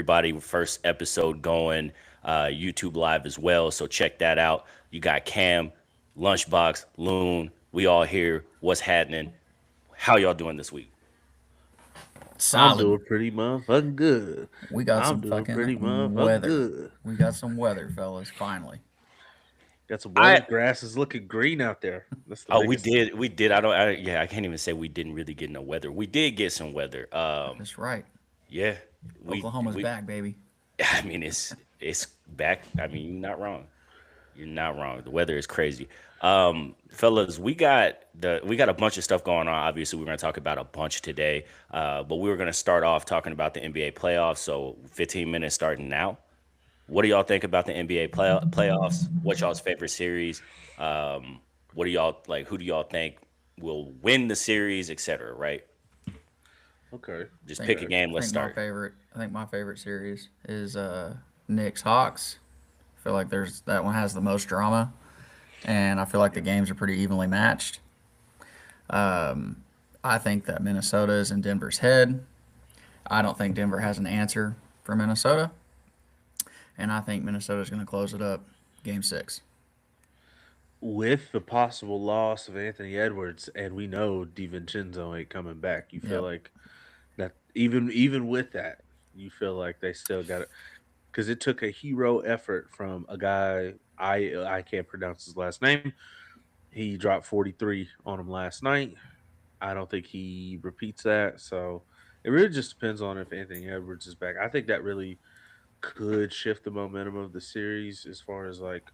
everybody. First episode going YouTube live as well. So check that out. You got Cam, Lunchbox, Loon. We all here. What's happening? How y'all doing this week? I'm Solid. doing pretty motherfucking good. We got I'm some doing fucking pretty motherfucking weather. good. We got some weather, fellas. Finally. Got some weather. I Grass is looking green out there. That's the Oh, we biggest. did. We did. I don't. Yeah, I can't even say we didn't really get no weather. We did get some weather. That's right. Yeah, Oklahoma's we. back, baby. I mean, it's back. I mean, you're not wrong. You're not wrong. The weather is crazy. Fellas, we got a bunch of stuff going on. Obviously, we're gonna talk about a bunch today. But we were gonna start off talking about the NBA playoffs. So 15 minutes starting now. What do y'all think about the NBA playoffs? What's y'all's favorite series? What do y'all like? Who do y'all think will win the series, etc. Right? Okay. Just I think pick a Okay. game. I Let's think my start. favorite I think my favorite series is Knicks Hawks. I feel like there's that one has the most drama, and I feel like the games are pretty evenly matched. I think that Minnesota is in Denver's head. I don't think Denver has an answer for Minnesota, and I think Minnesota is going to close it up game 6. With the possible loss of Anthony Edwards, and we know DiVincenzo ain't coming back, you feel Yep. like that even with that, you feel like they still got it because it took a hero effort from a guy I can't pronounce his last name. He dropped 43 on him last night. I don't think he repeats that. So it really just depends on if Anthony Edwards is back. I think that really could shift the momentum of the series as far as like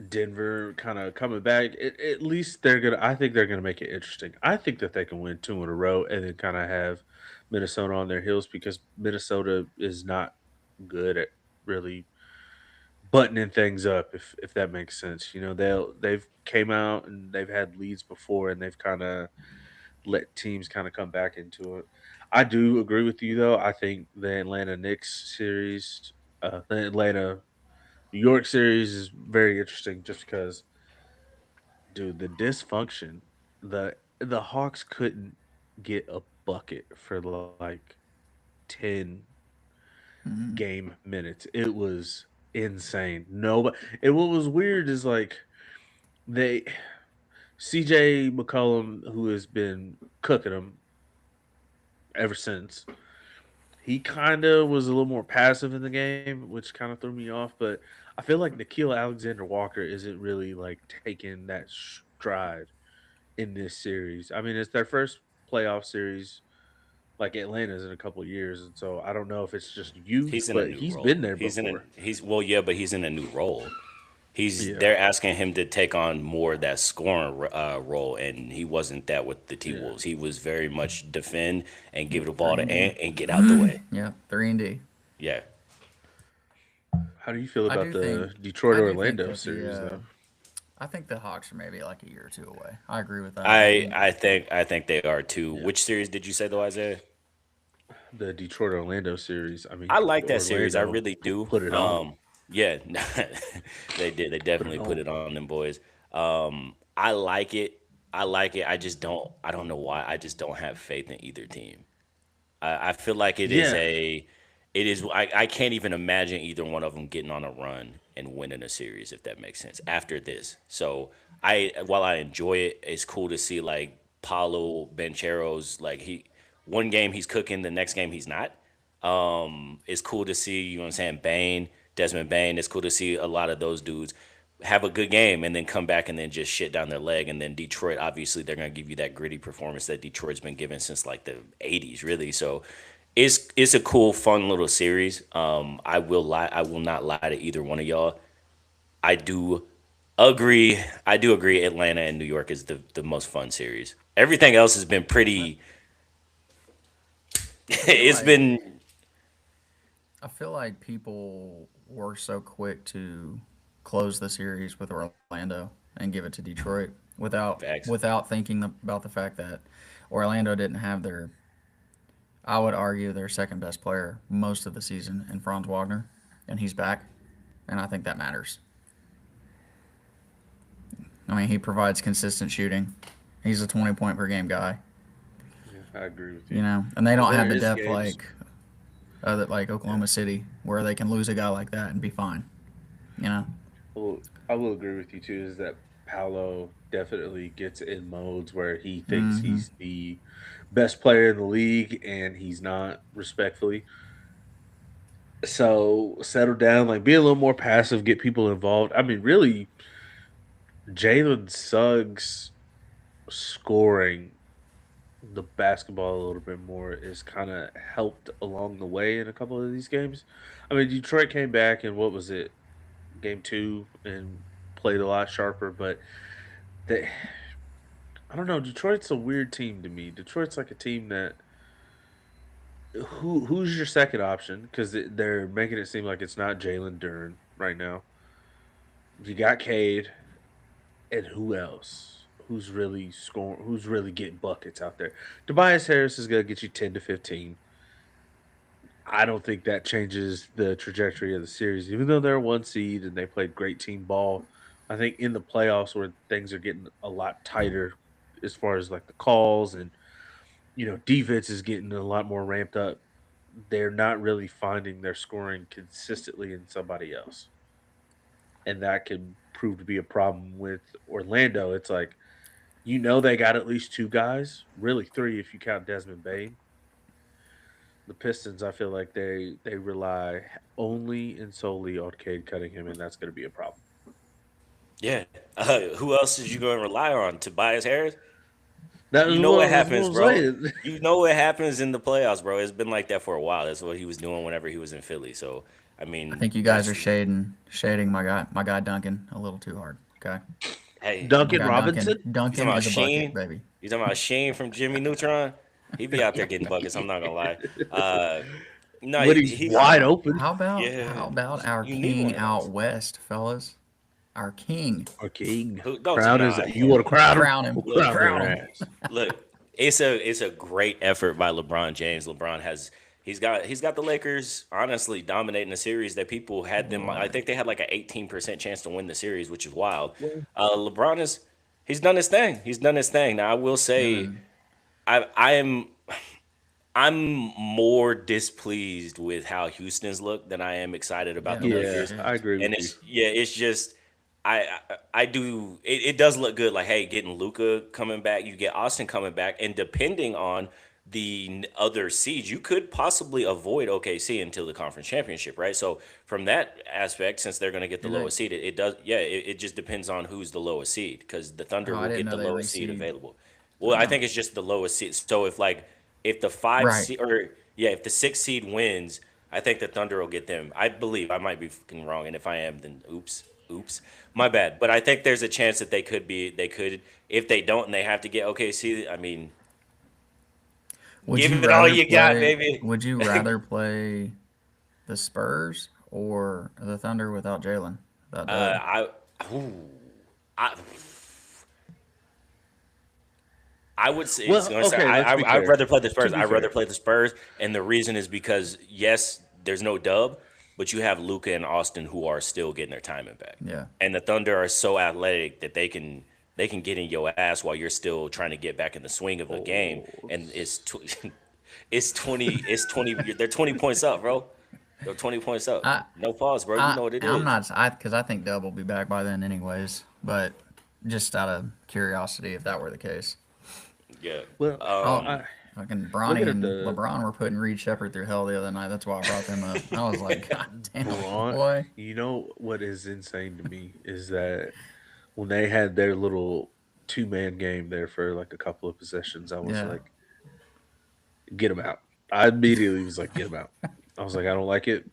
Denver kind of coming back. At least they're gonna. I think they're gonna make it interesting. I think that they can win two in a row and then kind of have Minnesota on their heels because Minnesota is not good at really buttoning things up. If that makes sense, you know they've came out and they've had leads before and they've kind of let teams kind of come back into it. I do agree with you though. I think the Atlanta Knicks series, the Atlanta New York series is very interesting just because, dude, the dysfunction, the Hawks couldn't get a bucket for like 10 Mm-hmm. game minutes. It was insane. No, but and what was weird is like they CJ McCollum, who has been cooking them ever since, he kind of was a little more passive in the game, which kind of threw me off. But I feel like Nikhil Alexander Walker isn't really like taking that stride in this series. I mean, it's their first playoff series like Atlanta's in a couple of years, and so I don't know if it's just youth, He's in a but new he's been role. there He's in a before. he's well, yeah, but he's in a new role. He's Yeah, they're asking him to take on more of that scoring role, and he wasn't that with the T yeah. Wolves. He was very much defend and give the ball 3 to and D. Ant and get out the way. Yeah, 3 and D. Yeah, How do you feel I about do think the Detroit I do think Orlando that series though? I think the Hawks are maybe like a year or two away. I agree with that. I I think I think I think they are too. Yeah, Which series did you say though, Isaiah? the Detroit Orlando series. I I mean, like that series. I Orlando really do. put it on them. Yeah, they did. They Put it definitely put on it them. on them boys. I like it. I like it. I just don't. I don't know why. I just don't have faith in either team. I feel like it is Yeah, a. It is. I can't even imagine either one of them getting on a run and winning a series if that makes sense after this. So while I enjoy it, it's cool to see like Paulo Benchero's like one game he's cooking, the next game he's not. It's cool to see, you know what I'm saying, Desmond Bain. It's cool to see a lot of those dudes have a good game and then come back and then just shit down their leg. And then Detroit, obviously, they're gonna give you that gritty performance that Detroit's been given since like the '80s, really. So it's a cool, fun little series. I will not lie to either one of y'all. I do I do agree. Atlanta and New York is the most fun series. Everything else has been I, pretty. I feel It's like been I feel like people were so quick to close the series with Orlando and give it to Detroit facts. without thinking about the fact that Orlando didn't have their, I would argue, their second best player most of the season in Franz Wagner, and he's back, and I think that matters. I mean, he provides consistent shooting. He's a 20 point per game guy, yeah, I agree with you. you know, and they But don't there have the is depth games. like that like Oklahoma City, where they can lose a guy like that and be fine. You know? Well, I will agree with you too. Is that Paolo definitely gets in modes where he thinks Mm-hmm. he's the best player in the league, and he's not, respectfully. So settle down, like be a little more passive, get people involved. I mean, really, Jalen Suggs scoring the basketball a little bit more is kind of helped along the way in a couple of these games. I mean, Detroit came back and what was it, game two, and played a lot sharper, but they, I don't know. Detroit's a weird team to me. Detroit's like a team that who's your second option because they're making it seem like it's not Jalen Duren right now. You got Cade, and who else? Who's really scoring? Who's really getting buckets out there? Tobias Harris is gonna get you 10 to 15. I don't think that changes the trajectory of the series, even though they're one seed and they played great team ball. I think in the playoffs where things are getting a lot tighter as far as like the calls and defense is getting a lot more ramped up. They're not really finding their scoring consistently in somebody else, and that could prove to be a problem with Orlando. It's like they got at least two guys, really three if you count Desmond Bain. The Pistons, I feel like they rely only and solely on Cade Cunningham, and that's going to be a problem. Yeah. Who else is you going to rely on? Tobias Harris? That You is know what what, that's what happens, I'm bro. saying. You know what happens in the playoffs, bro. It's been like that for a while. That's what he was doing whenever he was in Philly. So, I I mean, think you guys that's are shading my guy Duncan a little too hard. Okay, hey. my Duncan guy Duncan. Robinson. You talking Duncan about is a bucket, Sheen? baby. You talking about Sheen from Jimmy Neutron? He be out there getting buckets. I'm not gonna lie. Uh, no, When he's he's wide How open. how about yeah. how about our You need one king of out those. west, fellas? Our king. Our king. Who don't Crown is nah. that. You want to crown him? Crown him. We'll Look, crown Crown their him. ass. look. It's a great effort by LeBron James. LeBron has he's got the Lakers honestly dominating the series that people had them. I Boy. think they had like an 18% chance to win the series, which is wild. Well, LeBron is he's done his thing. He's done his thing. Now I will say Given I'm more displeased with how Houston's look than I am excited about Yeah, the makes yeah, Lakers. I sense. agree And with you. it's just I do it does look good. Like hey, getting Luca coming back, you get Austin coming back, and depending on the other seeds, you could possibly avoid OKC until the conference championship, right? So from that aspect, since they're going to get the Do they? lowest seed, it does yeah, it just depends on who's the lowest seed because the Thunder Oh, I will didn't get know the they lowest seed reseed. available. Well, I Oh, think it's just the lowest seed. So if the five right. seed or yeah, if the six seed wins, I think the Thunder will get them. I believe I might be fucking wrong, and if I am, then oops, my bad. But I think there's a chance that they could if they don't and they have to get OKC. I mean, Would give you it all rather you got, play? baby. Would you rather play the Spurs or the Thunder without Jalen? Without Dub? I, ooh, I I would say it's Well, going to say okay, let's be I'd fair. rather play the To Spurs. be I'd rather fair, play the Spurs, and the reason is because yes, there's no dub, but you have Luca and Austin who are still getting their timing back, Yeah. and the Thunder are so athletic that they can get in your ass while you're still trying to get back in the swing of a game, oh, and it's 20 they're 20 points up, bro. They're 20 points up. I No pause, bro. You know what it I'm is. not because I think Dub will be back by then anyways. But just out of curiosity, if that were the case, Yeah. well, oh, I fucking looking Bronny at and the LeBron were putting Reed Shepard through hell the other night. That's why I brought them up. I was like, God damn, Braun. boy. You know what is insane to me is that when they had their little two-man game there for like a couple of possessions, I was Yeah. like, get him out. I immediately was like, get him out. I was like, I don't like it.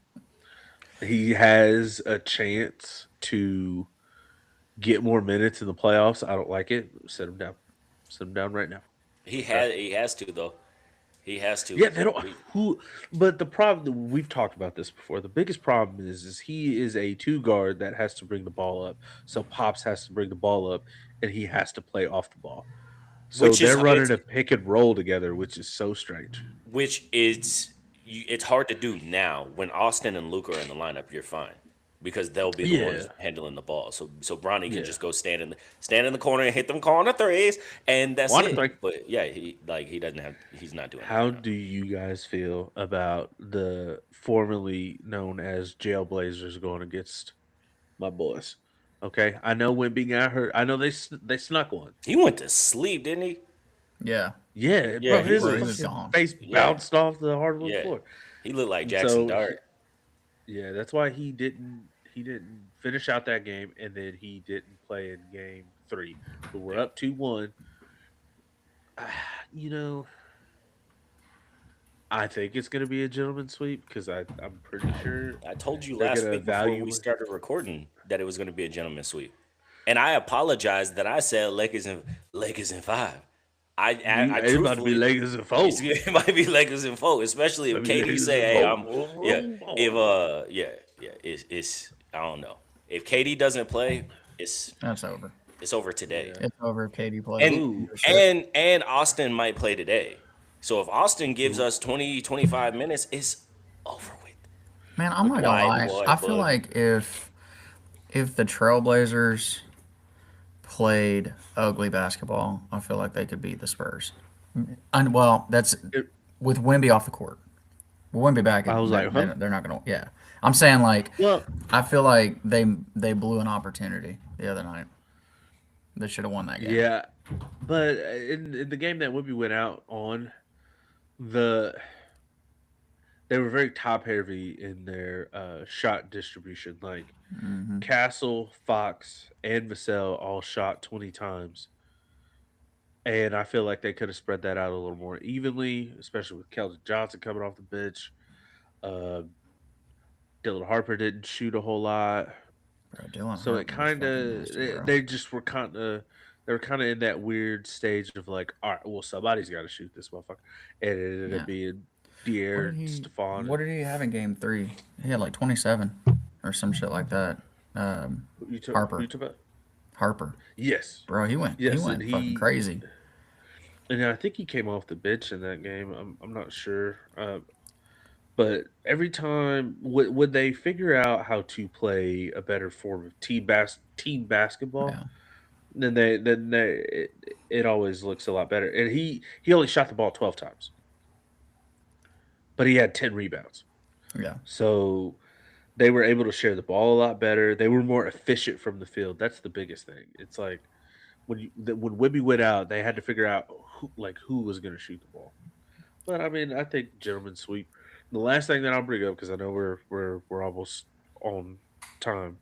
He has a chance to get more minutes in the playoffs. I don't like it. Set him down. Set him down right now. Okay. He has to though. He has to. Yeah, they don't who but the problem, we've talked about this before. The biggest problem is he is a two guard that has to bring the ball up. So Pops has to bring the ball up and he has to play off the ball. So Which is they're running a pick and roll together, which is so strange. which is it's hard to do now when Austin and Luca are in the lineup. You're fine. because they'll be the ones Yeah, handling the ball. So Bronny can yeah. just go stand in the corner and hit them corner threes, and that's One it. thing. But yeah, he doesn't have he's not doing that How right now. do you guys feel about the formerly known as Jailblazers going against my boys? Okay, I know Wimby got hurt. I know they snuck one. He went to sleep, didn't he? Yeah, Yeah, Yeah, bro, he his bro, he was was. fucking gone. face Yeah, bounced off the hardwood yeah. floor, He looked like and Jackson so Dart. yeah, that's why he didn't finish out that game, and then he didn't play in game three. But we're Yeah. up 2-1. You know, I think it's gonna be a gentleman sweep because I'm pretty sure I told you they're last gonna week before we evaluate. started recording that it was going to be a gentleman sweep, and I apologized that I said Lakers in five. I It's about to be truthfully, Lakers and four. it might be Lakers in four, especially if Let me KD Lakers say, and "Hey, four. I'm yeah." If it's I don't know if KD doesn't play, it's That's over. it's over today. Yeah. It's over if KD plays. And Ooh. For sure. and Austin might play today. So if Austin gives us 20-25 minutes, it's over with. Man, I'm not gonna Why lie. boy, I feel bud? like if the Trailblazers played ugly basketball, I feel like they could beat the Spurs. And well, that's It- with Wimby off the court. With Wimby back, I was like, huh? they're not gonna. Yeah, I'm saying like Well, I feel like they blew an opportunity the other night. They should have won that game. yeah, but in the game that Wimby went out on, the they were very top heavy in their shot distribution. Like Hmm. Castle, Fox, and Vassell all shot 20 times. And I feel like they could have spread that out a little more evenly, especially with Keldon Johnson coming off the bench. Uh, Dylan Harper didn't shoot a whole lot. Bro, Dylan So it Harper was kind fucking nasty, of bro. they just were they were kind of in that weird stage of like, all right, well, somebody's got to shoot this motherfucker, and it ended Yeah. up being What did De'Aaron, he? Stephon, What and did he have in Game 3? He had like 27 or some shit like that. who Harper, you talking about? Harper, Yes, bro, he yes, and went fucking crazy. I think he came off the bench in that game. I'm not sure, but every time would they figure out how to play a better form of team basketball, Yeah, then it always looks a lot better. And he only shot the ball 12 times, but he had 10 rebounds. yeah. So they were able to share the ball a lot better. They were more efficient from the field. That's the biggest thing. It's like when Wibby went out, they had to figure out who was going to shoot the ball. But I mean, I think gentlemen sweep. The last thing that I'll bring up because I know we're almost on time.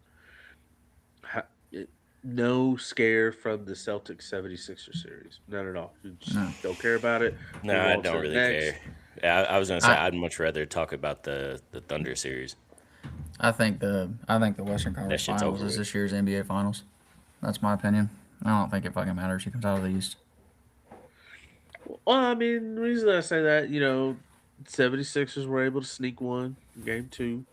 Ha- it- No scare from the Celtics 76er series. None at all. You just No. don't care about it. No, Move I on to don't the really next. care. I was gonna say I I'd much rather talk about the Thunder series. I think the Western That Conference shit's Finals over is with. this year's NBA Finals. That's my opinion. I don't think it fucking matters who comes out of the East. Well, I mean, the reason I say that, 76ers were able to sneak one in game two.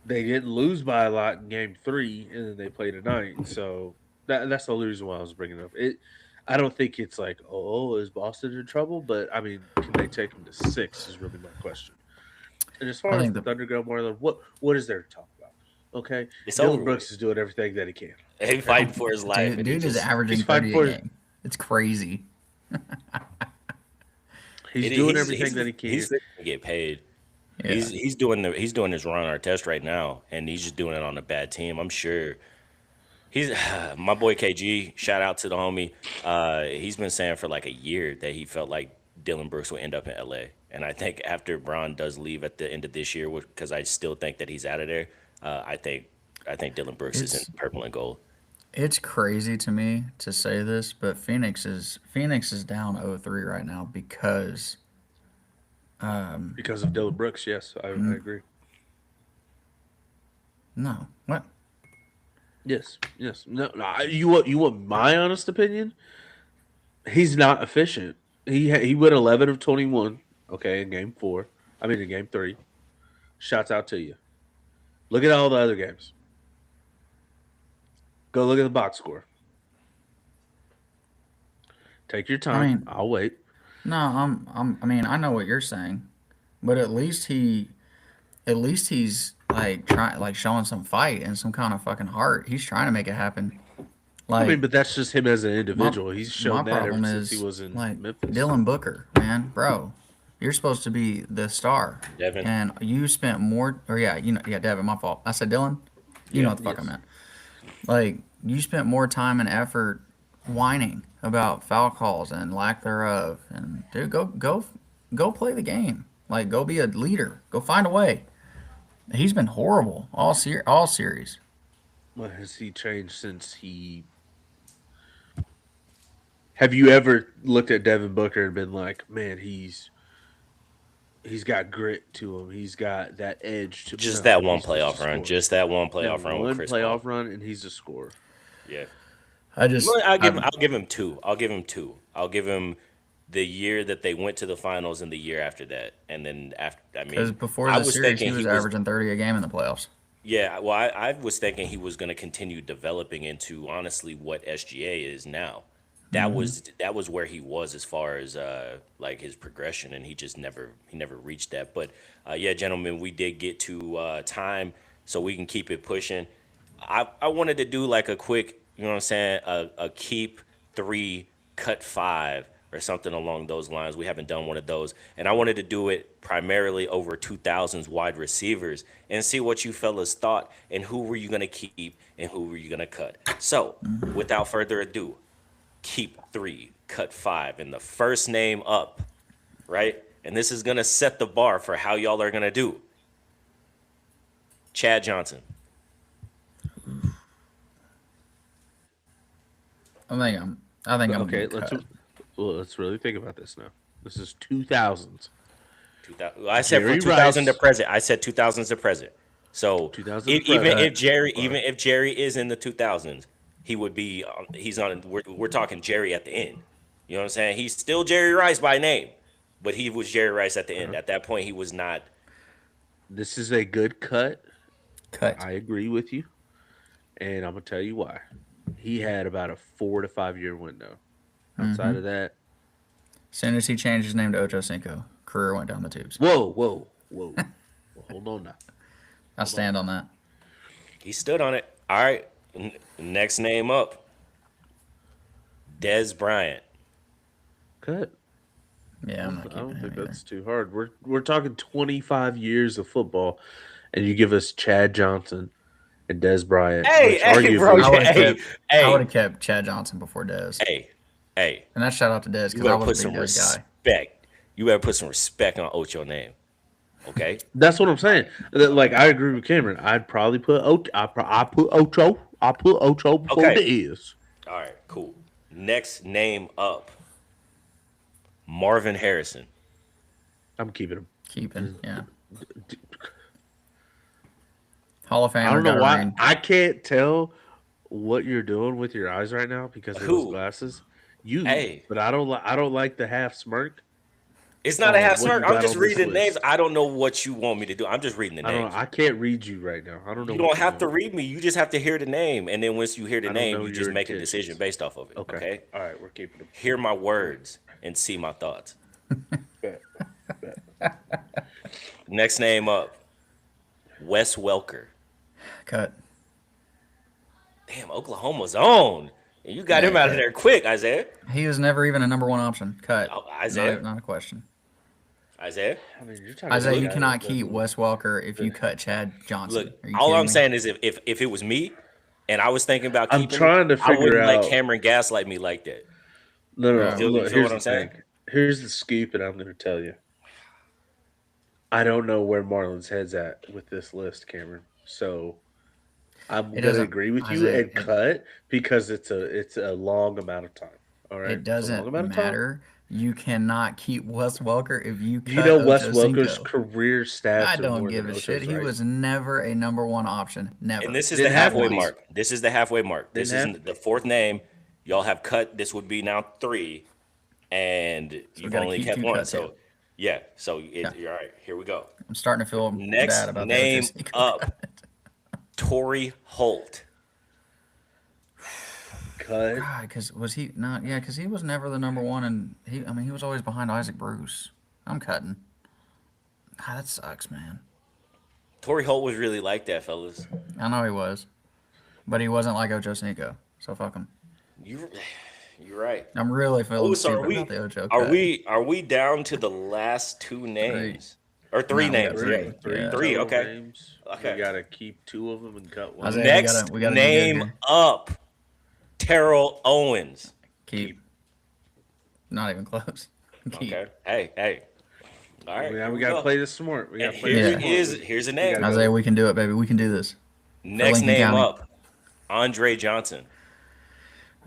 They didn't lose by a lot in game three, and then they played tonight. So that's the only reason why I was bringing it up. I don't think it's like, oh, is Boston in trouble? But I mean, can they take them to six? Is really my question. And as I far as think the the Thunder go, Marlon, what is there to talk about? Okay, It's Dylan over Brooks with. is doing everything that he can. He fighting for his life, and he dude is just averaging He's fighting 30 for a his, game. It's crazy. he's it, doing everything that he he's can. gonna get paid. Yeah. He's doing his run our test right now, and he's just doing it on a bad team. I'm sure he's my boy KG. Shout out to the homie. He's been saying for like a year that he felt like Dylan Brooks will end up in LA, and I think after Braun does leave at the end of this year, because I still think that he's out of there. I think Dylan Brooks is in It's purple and gold. it's crazy to me to say this, but Phoenix is down 0-3 right now because Because of Dylan Brooks, yes, I agree. no. What? Yes, yes. No, you want my honest opinion? He's not efficient. He went 11 of 21. Okay, in game four. I mean in game three. Shouts out to you. Look at all the other games. Go look at the box score. Take your I time. mean, I'll wait. no, I mean, I know what you're saying, but at least he's like showing some fight and some kind of fucking heart. He's trying to make it happen. I mean, Like but that's just him as an my individual. He's my shown that ever problem since he is was in like Memphis. Dylan Booker, man, bro. You're supposed to be the star, Devin. and you spent more. Or yeah, Devin, my fault. I said Dylan. You know Yeah. what the fuck I Yes. meant. Like you spent more time and effort whining about foul calls and lack thereof. And dude, go play the game. Like go be a leader. Go find a way. He's been horrible all series. What has he changed since he? Have you ever looked at Devin Booker and been like, man, he's got grit to him. He's got that edge to Just no, that one he's just a playoff run. scorer. Just that one That playoff run with one Chris playoff Paul. run, and he's a scorer. Yeah. I just Well, I I'll give him two. I'll give him two. I'll give him the year that they went to the finals and the year after that. And then after, I because mean, before I the was series thinking he was he was, averaging 30 a game in the playoffs. yeah, well, I was thinking he was going to continue developing into honestly what SGA is now. That was where he was as far as like his progression, and he never reached that. But yeah, gentlemen, we did get to time, so we can keep it pushing. I wanted to do like a quick, you know what I'm saying, a keep three, cut five, or something along those lines. We haven't done one of those, and I wanted to do it primarily over 2000s wide receivers and see what you fellas thought and who were you gonna keep and who were you gonna cut. So, without further ado, keep three, cut five, and the first name up, right? And this is gonna set the bar for how y'all are gonna do. Chad Johnson. I think I'm Okay, gonna cut. let's really think about this now. This is 2000s. 2000, I said Jerry from 2000 to Rice. present. I said 2000s to present. So 2000 to even present. even if Jerry is in the 2000s, he would be. He's on. We're talking Jerry at the end. You know what I'm saying? He's still Jerry Rice by name, but he was Jerry Rice at the end. At that point, he was not. This is a good cut. Cut. I agree with you, and I'm gonna tell you why. He had about a 4 to 5 year window. Outside of that, As soon as he changed his name to Ocho Cinco, career went down the tubes. whoa. Well, hold on now. I stand on that. He stood on it. All right. Next name up. Des Bryant. Cut. Yeah, I'm not I keeping don't him think either. that's too hard. We're talking 25 years of football, and you give us Chad Johnson and Des Bryant, Hey, which hey, bro. arguably I would have Hey, kept. hey. I would have kept Chad Johnson before Dez. Hey. And that shout out to Dez You because I better was put a big some Dez guy. respect. You better put some respect on Ocho name. Okay? that's what I'm saying. Like I agree with Cameron. I'd probably put I put Ocho. I put Ocho before Okay. the is. All right, cool. Next name up. Marvin Harrison. I'm keeping him. Keeping, yeah. Hall of Famer. I don't know got a why. ring. I can't tell what you're doing with your eyes right now because of those Who? glasses. You, Hey. but I don't like the half smirk. It's not a half What you smirk. I'm got just on this reading names. list? I don't know what you want me to do. I'm just reading the I don't names. know. I can't read you right now. I don't know. You what don't you're have to doing. read me. You just have to hear the name. And then once you hear the I don't name, know you just your make a intentions. decision based off of it. Okay? All right, we're keeping him. Hear my words and see my thoughts. Bet. Next name up. Wes Welker. Cut. Damn, Oklahoma's own. And you got Yeah, him out of cut. there quick, Isaiah. He was never even a number one option. Cut. Oh, Isaiah? Not a question. Isaiah? I mean, you're talking Isaiah, about you a guy cannot that keep doesn't- Wes Welker if you cut Chad Johnson. Look, Are you all kidding I'm me? saying is if it was me and I was thinking about I'm keeping trying to him, I figure wouldn't let out- Cameron gaslight me like that. No. Yeah. You Look, feel here's what the I'm saying? thing. Here's the scoop, and I'm going to tell you. I don't know where Marlon's head's at with this list, Cameron. So I'm It going to doesn't- agree with you Isaiah, and cut because it's a long amount of time. All right, It It's a long doesn't amount of time. matter. You cannot keep Wes Welker if you cut You know Wes Ocho Welker's Cinco. career stats. I are don't more give than a shit. Ocho's, He right? was never a number one option. Never. And this is Didn't the have halfway to be. mark. This is the halfway mark. This Didn't is have the fourth name. Y'all have cut. This would be now 3, and you've gotta only keep kept 2 one. cuts So here. yeah. So all right. Here we go. I'm starting to feel Next bad about name that. Ocho Cinco up. cut. Torrey Holt. cut. God, because was he not? Yeah, because he was never the number one, and he was always behind Isaac Bruce. I'm cutting. God, that sucks, man. Torrey Holt was really like that, fellas. I know he was, but he wasn't like Ocho Cinco. So fuck him. You, you're right. I'm really Oh, feeling so stupid about the Ocho are cut. we down to the last two names or three No, we got names? three. Yeah, Three Yeah. three. total Okay. names. Okay. We gotta keep two of them and cut one. Isaiah, Next we gotta do name good. up, Terrell Owens. Keep. Not even close. Keep. Okay. Hey. All right. Now here we gotta go. play this smart. We And gotta play here this Yeah. smart. here's a We name. gotta go. Isaiah, we can do it, baby. We can do this. Next Lincoln name County. up, Andre Johnson.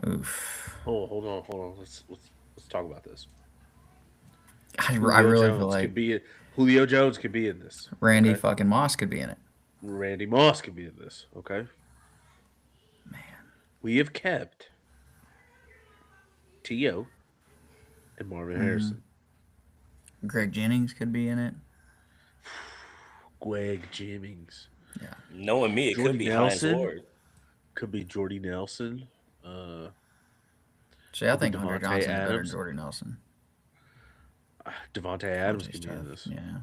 Oof. Oh, hold on. Let's talk about this. I Julio really Jones feel could like be Julio Jones could be in this. Randy okay? fucking Moss could be in it. Randy Moss could be in this. Okay. Man. We have kept T.O. and Marvin Harrison. Greg Jennings could be in it. Greg Jennings. Yeah. Knowing me, it Jordy could be Nelson? Hines Ward. Could be Jordy Nelson. See, I Could be think Andre Devontae Johnson's better than Adams. Jordy Nelson. Devontae Adams He's could be tough. in this. Yeah.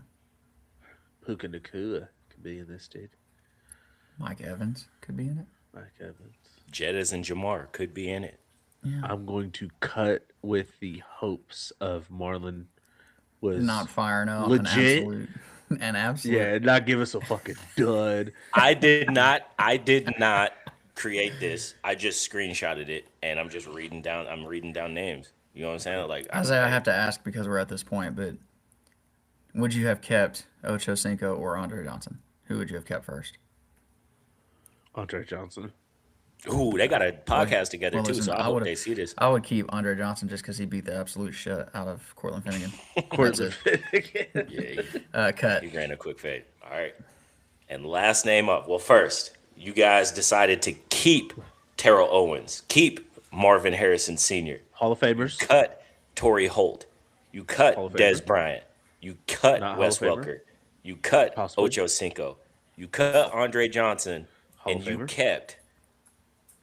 Puka Nakua could be in this, dude. Mike Evans could be in it. Mike Evans. Jettas and Jamar could be in it. Yeah. I'm going to cut with the hopes of Marlon was Not firing up legit. an absolute. Yeah, not give us a fucking dud. I did not create this. I just screenshotted it and I'm just reading down. I'm reading down names. You know what I'm saying? Like Isaiah, I have to ask because we're at this point, but would you have kept Ocho Cinco or Andre Johnson? Who would you have kept first? Andre Johnson. Ooh, they got a podcast together well, too, listen, so I I hope would've- they see this. I would keep Andre Johnson just because he beat the absolute shit out of Cortland Finnegan. Cortland Yeah, Cut. he ran a quick fade. All right. And last name up. Well, first, you guys decided to keep Terrell Owens, keep Marvin Harrison Sr., Hall of Famers. cut Torrey Holt, you cut Hall of Des Famer. Bryant, you cut Not Hall Wes of Famer. Welker, you cut Possibly. Ocho Cinco, you cut Andre Johnson, Hall and of you Famer. kept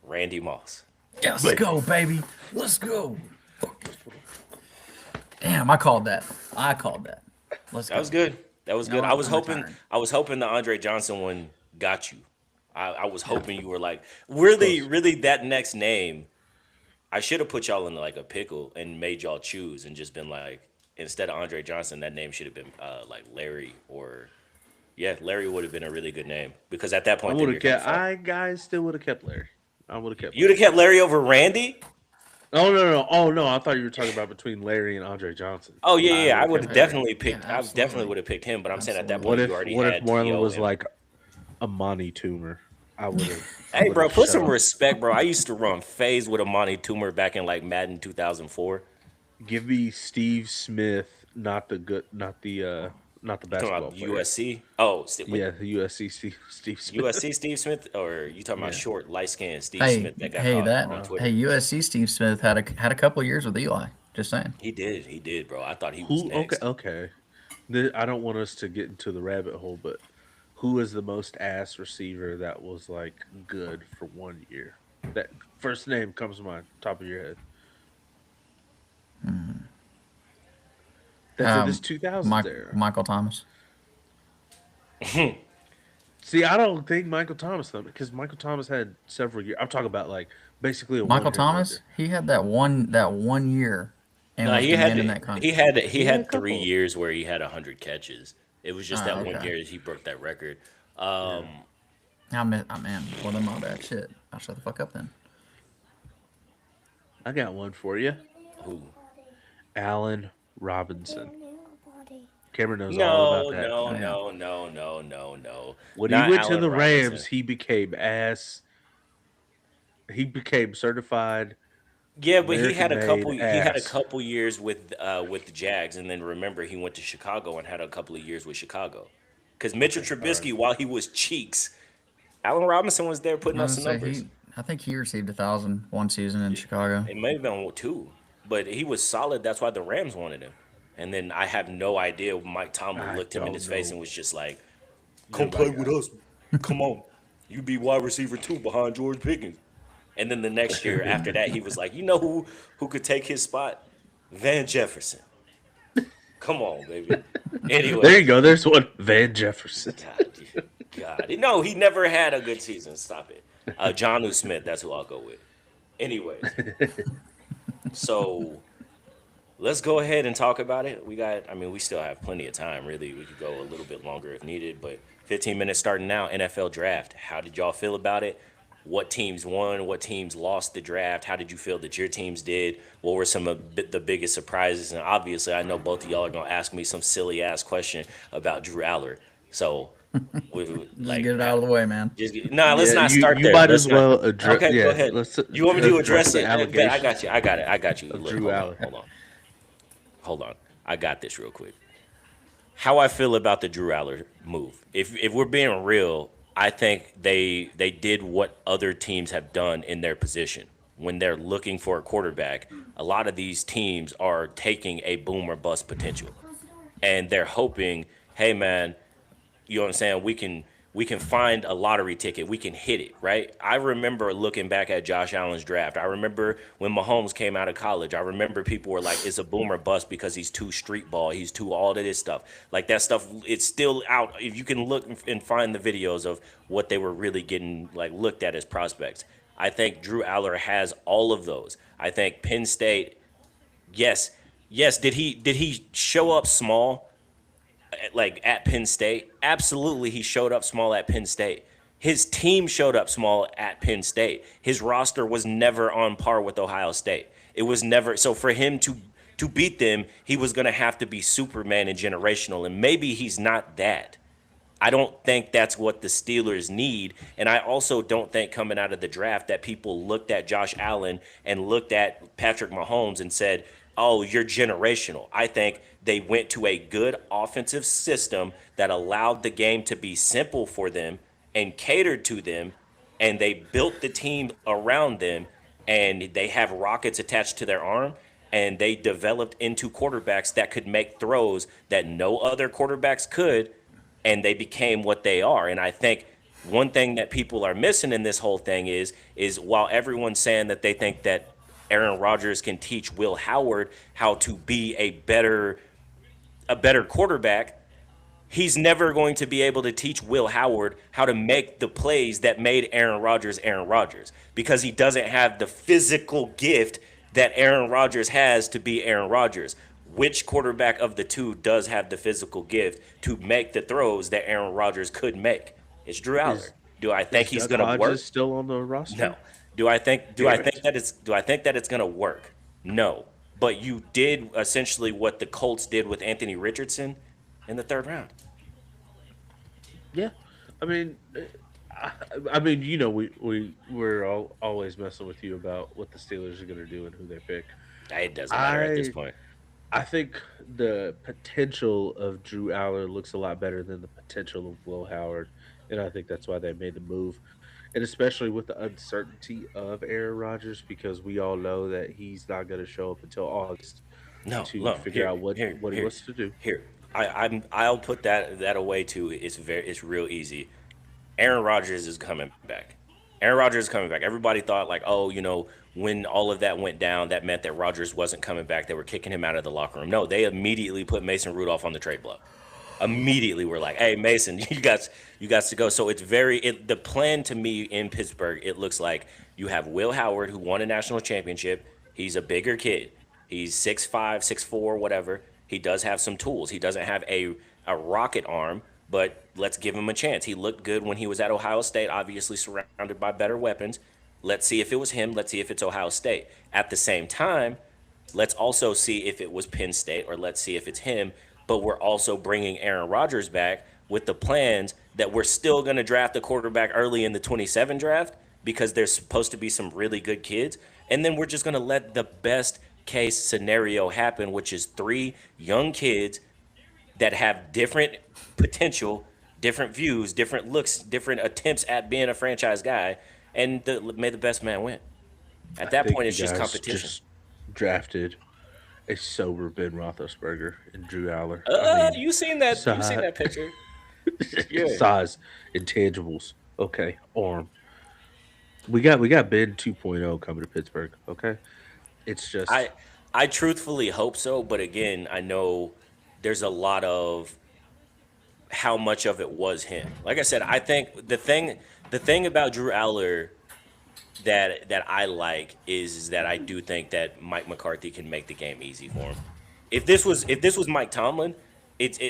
Randy Moss. Let's go, baby. Let's go. Damn, I called that. Let's go. That was good. That was You know good. what? I was I'm hoping. retiring. I was hoping the Andre Johnson one got you. I was hoping you were like really that next name. I should have put y'all in like a pickle and made y'all choose and just been like, instead of Andre Johnson, that name should have been like Larry or Larry would have been a really good name because at that I point would then have you're kept. kinda fucked. Guys still would have kept Larry. I would have kept. You'd have kept Larry over Randy. Oh no! Oh no! I thought you were talking about between Larry and Andre Johnson. Oh yeah. I would have kept definitely Larry. picked. Yeah, I absolutely. definitely would have picked him. But I'm saying at that Absolutely. point What if? you already What had if Marlon T.O. was and- like a Monty Tumor? I would have. Hey, bro, put some respect, bro. I used to run phase with a Monty Tumor back in like Madden 2004. Give me Steve Smith, not the basketball Talking about player. USC. Oh, Yeah, the USC Steve Smith. USC Steve Smith, or you talking about Yeah. short, light skinned Steve Hey, Smith that got hey, caught on Twitter? hey, USC Steve Smith had a couple of years with Eli. Just saying. He did, bro. I thought he was Who? next. Okay. I don't want us to get into the rabbit hole, but who is the most ass receiver that was like good for 1 year? That first name comes to mind, top of your head. That's in this 2000s era. Michael Thomas. See, I don't think Michael Thomas though, because Michael Thomas had several years. I'm talking about like basically a Michael one-hit Thomas, wonder. he had that one year and No, was he had demanding that contract. he had a had 3 couple. year where he had 100 catches. It was just Oh, that one okay. year he broke that record. Man, well then my bad shit. I'll shut the fuck up then. I got one for you. Who? Allen Robinson. Cameron knows all No, about that. no. When Not he went to Allen the Rams, Robinson. he became ass. He became certified. Yeah, but he had a couple. American-made He had a ass. couple years with the Jags, and then remember he went to Chicago and had a couple of years with Chicago. Because Mitchell Trubisky, while he was cheeks, Allen Robinson was there putting I up was some gonna say, numbers. I think he received 1,000 one season in Chicago. It may have been 2, but he was solid. That's why the Rams wanted him. And then I have no idea. Mike Tomlin I looked him in don't his face know. and was just like, "Come play with us. Come on, you be wide receiver 2 behind George Pickens." And then the next year after that, he was like, "You know who could take his spot? Van Jefferson. Come on, baby." There Anyway, you go. There's one. Van Jefferson. God, God. No, he never had a good season. Stop it. Johnu Smith, that's who I'll go with. Anyways, so let's go ahead and talk about it. I mean, we still have plenty of time, really. We could go a little bit longer if needed, but 15 minutes starting now, NFL draft. How did y'all feel about it? What teams won? What teams lost the draft? How did you feel that your teams did? What were some of the biggest surprises? And obviously, I know both of y'all are going to ask me some silly ass question about Drew Aller. So, Just get it out of the way, man. nah, let's not you, start you there. might Let's as not. well address. Okay, Yeah, go ahead. let's. You want me to address the it? I allegations got you. I got it. I got you. of Look, Drew hold on. Aller. Hold on. I got this real quick. How I feel about the Drew Aller move. If we're being real, I think they did what other teams have done in their position. When they're looking for a quarterback, a lot of these teams are taking a boom or bust potential. And they're hoping, hey man, you know what I'm saying? We can find a lottery ticket. We can hit it, right? I remember looking back at Josh Allen's draft. I remember when Mahomes came out of college. I remember people were like, it's a boom or bust because he's too street ball. He's too all of this stuff. Like that stuff, it's still out. If you can look and find the videos of what they were really getting like looked at as prospects. I think Drew Aller has all of those. I think Penn State, yes, yes. Did he show up small? Like at Penn State? Absolutely, he showed up small at Penn State. His team showed up small at Penn State. His roster was never on par with Ohio State. It was never so for him to beat them, he was going to have to be Superman and generational, and maybe he's not that. I don't think that's what the Steelers need. And I also don't think coming out of the draft that people looked at Josh Allen and looked at Patrick Mahomes and said, oh, you're generational. I think they went to a good offensive system that allowed the game to be simple for them and catered to them. And they built the team around them, and they have rockets attached to their arm. And they developed into quarterbacks that could make throws that no other quarterbacks could, and they became what they are. And I think one thing that people are missing in this whole thing is while everyone's saying that they think that Aaron Rodgers can teach Will Howard how to be a better quarterback, he's never going to be able to teach Will Howard how to make the plays that made Aaron Rodgers because he doesn't have the physical gift that Aaron Rodgers has to be Aaron Rodgers. Which quarterback of the two does have the physical gift to make the throws that Aaron Rodgers could make? It's Drew Aller. Is Do I think is he's Duck going to work? Hodges still on the roster? No. Do I Damn think it. that it's going to work? No. But you did essentially what the Colts did with Anthony Richardson in the third round. Yeah, I mean, I, I mean, we're always messing with you about what the Steelers are going to do and who they pick. It doesn't matter at this I point. I think the potential of Drew Aller looks a lot better than the potential of Will Howard, and I think that's why they made the move. And especially with the uncertainty of Aaron Rodgers, because we all know that he's not going to show up until August No, to no. figure Here, out here, what he here, wants to do. here. I'll put that away too. It's real easy. Aaron Rodgers is coming back. Aaron Rodgers is coming back. Everybody thought like, oh, when all of that went down, that meant that Rodgers wasn't coming back. They were kicking him out of the locker room. No, they immediately put Mason Rudolph on the trade block. Immediately, we're like, hey, Mason, you got to go. So the plan to me in Pittsburgh, it looks like you have Will Howard, who won a national championship. He's a bigger kid. He's 6'5", 6'4", whatever. He does have some tools. He doesn't have a rocket arm, but let's give him a chance. He looked good when he was at Ohio State, obviously surrounded by better weapons. Let's see if it was him. Let's see if it's Ohio State. At the same time, let's also see if it was Penn State, or let's see if it's him. But we're also bringing Aaron Rodgers back with the plans that we're still going to draft a quarterback early in the 27 draft because there's supposed to be some really good kids. And then we're just going to let the best case scenario happen, which is three young kids that have different potential, different views, different looks, different attempts at being a franchise guy, and may the best man win. I At that think point, you it's just guys competition. just drafted a sober Ben Roethlisberger and Drew Aller. I mean, You seen that? You seen size, that picture? Yeah. size, intangibles. Okay, arm. We got Ben 2.0 coming to Pittsburgh. Okay, it's just I I truthfully hope so, but again, I know there's a lot of how much of it was him. Like I said, I think the thing about Drew Aller that I like is that I do think that Mike McCarthy can make the game easy for him. If this was Mike Tomlin,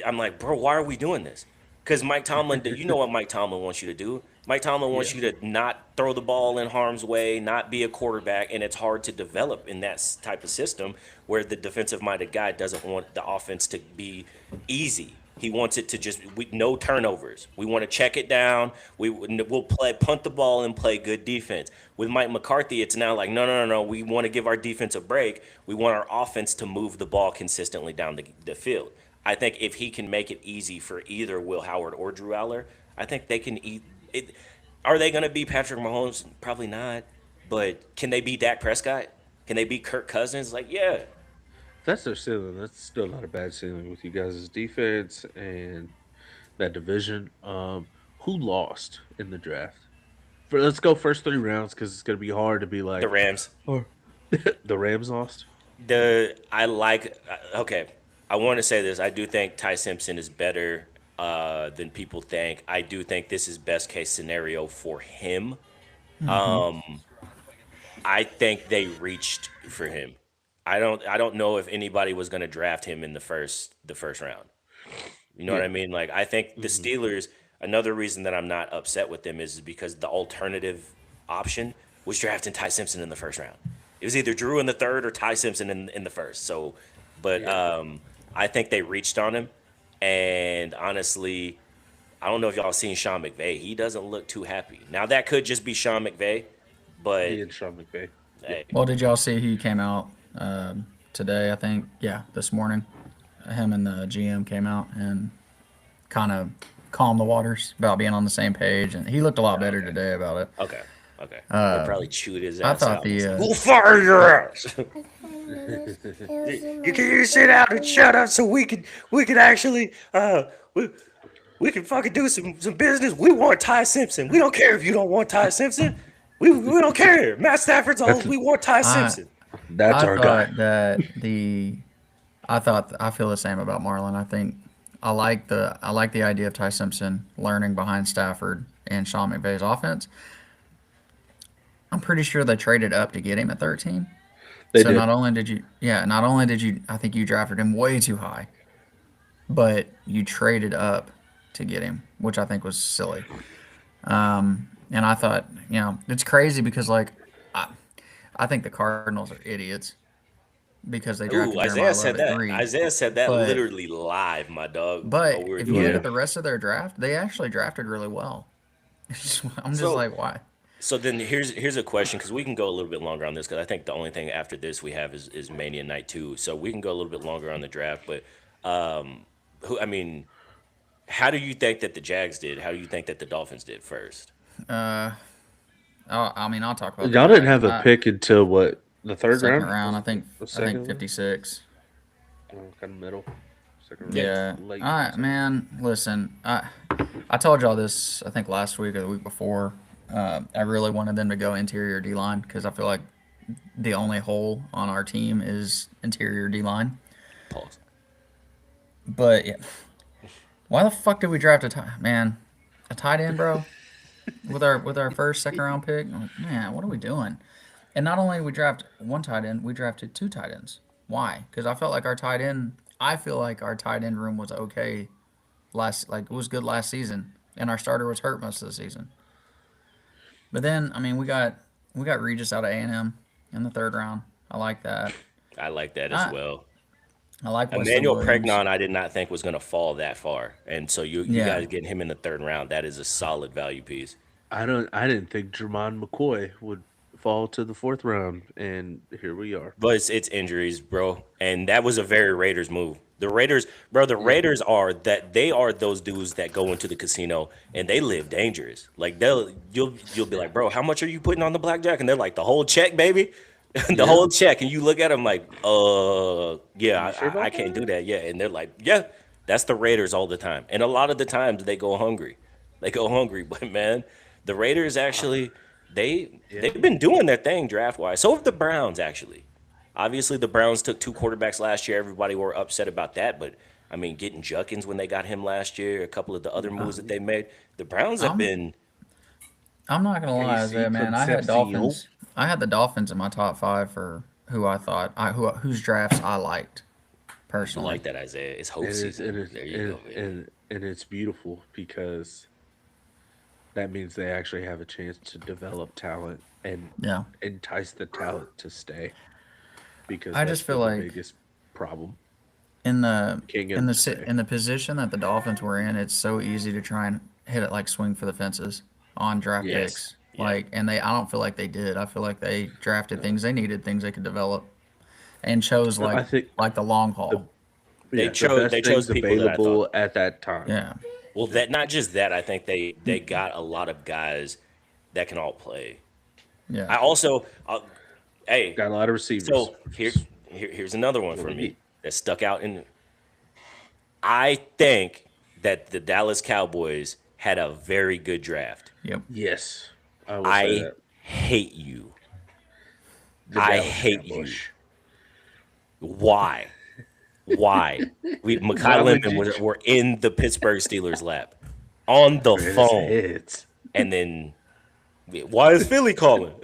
I'm like, bro, why are we doing this? Because Mike Tomlin, you know what Mike Tomlin wants you to do. Mike Tomlin Yeah. wants you to not throw the ball in harm's way, not be a quarterback, and it's hard to develop in that type of system where the defensive-minded guy doesn't want the offense to be easy. He wants it to just no turnovers. We want to check it down. We'll play punt the ball and play good defense. With Mike McCarthy, it's now like no. We want to give our defense a break. We want our offense to move the ball consistently down the field. I think if he can make it easy for either Will Howard or Drew Aller, I think they can eat it. Are they going to beat Patrick Mahomes? Probably not. But can they beat Dak Prescott? Can they beat Kirk Cousins? Like, yeah. That's their ceiling. That's still not a bad ceiling with you guys' defense and that division. Who lost in the draft? Let's go first 3 rounds because it's gonna be hard to be The like, Rams. oh, the Rams lost. Okay. I want to say this. I do think Ty Simpson is better than people think. I do think this is best case scenario for him. Mm-hmm. Um, I think they reached for him. I don't know if anybody was going to draft him in the first round. You know what Yeah. I mean? Like I think the Hmm. Steelers. Another reason that I'm not upset with them is because the alternative option was drafting Ty Simpson in the first round. It was either Drew in the third or Ty Simpson in the first. So, but Yeah. I think they reached on him, and honestly, I don't know if y'all seen Sean McVay. He doesn't look too happy. Now that could just be Sean McVay, He but and Sean McVay. Yep. hey, Well, did y'all see he came out today? I think, yeah, this morning. Him and the GM came out and kind of calmed the waters about being on the same page, and he looked a lot better okay, today about it. okay, okay. They probably chewed his I ass thought out and the was like, "We'll fire your ass. You can you sit down and shut up so we can actually we we can fucking do some business. We want Ty Simpson. We don't care if you don't want Ty Simpson. We don't care. Matt Stafford's all That's we want Ty I Simpson. that's I our guy. thought that I feel the same about Marlon. I think I like the idea of Ty Simpson learning behind Stafford and Sean McVay's offense. I'm pretty sure they traded up to get him at 13. They So did. not only did you, I think you drafted him way too high, but you traded up to get him, which I think was silly. And I thought, it's crazy because like I, I think the Cardinals are idiots because they Ooh, drafted Isaiah Jeremiah Love said at that. 3. Isaiah said that But literally live, my dog, while but we were if you doing look Yeah. at it. the rest of their draft, they actually drafted really well. I'm just So like, why? So then here's a question because we can go a little bit longer on this because I think the only thing after this we have is Mania Night 2. So we can go a little bit longer on the draft. But who I mean, how do you think that the Jags did? How do you think that the Dolphins did first? Uh, I mean, I'll talk about the Y'all didn't Jags. have a pick until what, the third Second round? round, Was I it think. the I think second round? 56. Kind of middle. Second Yeah. round, Yeah. late second. Man, listen, I told y'all this, I think last week or the week before. I really wanted them to go interior D line because I feel like the only hole on our team is interior D line. Pause. But yeah, why the fuck did we draft a tight end, bro? With our first second round pick, I'm like, man, what are we doing? And not only did we draft one tight end, we drafted two tight ends. Why? Because I feel like our tight end room was okay like it was good last season, and our starter was hurt most of the season. But then, I mean, we got Regis out of A&M in the third round. I like that. I like that as I well. I like Wesley Emmanuel Williams. Pregnon, I did not think was going to fall that far, and so you Yeah, guys getting him in the third round, that is a solid value piece. I didn't think Jermon McCoy would fall to the fourth round, and here we are. But it's injuries, bro, and that was a very Raiders move. The Raiders, bro, the Yeah. Raiders they are those dudes that go into the casino and they live dangerous. Like you'll be like, bro, how much are you putting on the blackjack? And they're like, the whole check, baby, the Yeah. whole check. And you look at them like, You yeah, sure I about can't do that? that, yeah. And they're like, yeah, that's the Raiders all the time. And a lot of the times they go hungry, But man, the Raiders actually Yeah. they've been doing their thing draft wise. So have the Browns actually. Obviously, the Browns took two quarterbacks last year. Everybody were upset about that, but I mean, getting Juckins when they got him last year, a couple of the other moves that Um, they made. The Browns have I'm been I'm not gonna lie, AC Isaiah, man. I had Concepcion. Dolphins. I had the Dolphins in my top five for who I thought whose drafts I liked you personally. like that, Isaiah. It's hope And it's season. and it's There you and, go, baby. and it's beautiful because that means they actually have a chance to develop talent and Yeah, entice the talent to stay because I that's just feel been the like biggest problem. in the Can't get them to stay. in the position that the Dolphins were in, it's so easy to try and hit it like swing for the fences on draft Yeah. Yes. picks. Yeah. Like, and I don't feel like they did. I feel like they drafted things they needed, things they could develop, and chose No, I think like the long the haul. the They best chose things people that I thought. available at that time. Yeah, Well, that not just that. I think they got a lot of guys that can all play. yeah. I also, hey, Got a lot of receivers. so here's another one What for we me need. that stuck out. And I think that the Dallas Cowboys had a very good draft. Yep. Yes, I will say I that. hate you. The I Dallas hate you. Cowboys. Why? Why? Makai Why would Lemon you were in the Pittsburgh Steelers lap on the his phone, heads? and then why is Philly calling?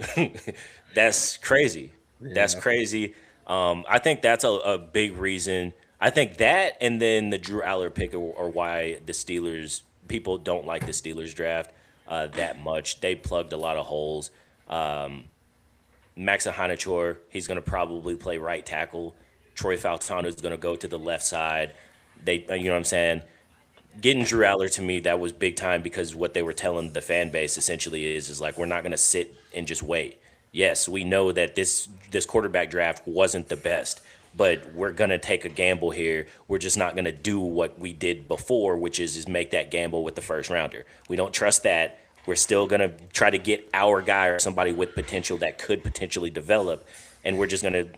That's crazy. That's Yeah. crazy. I think that's a big reason. I think that and then the Drew Aller pick are why the Steelers people don't like the Steelers draft that much. They plugged a lot of holes. Maxa Heinachor, he's going to probably play right tackle. Troy Faltano is going to go to the left side. You know what I'm saying? Getting Drew Aller to me, that was big time because what they were telling the fan base essentially is like we're not going to sit and just wait. Yes, we know that this quarterback draft wasn't the best, but we're going to take a gamble here. We're just not going to do what we did before, which is make that gamble with the first rounder. We don't trust that. We're still going to try to get our guy or somebody with potential that could potentially develop, and we're just going to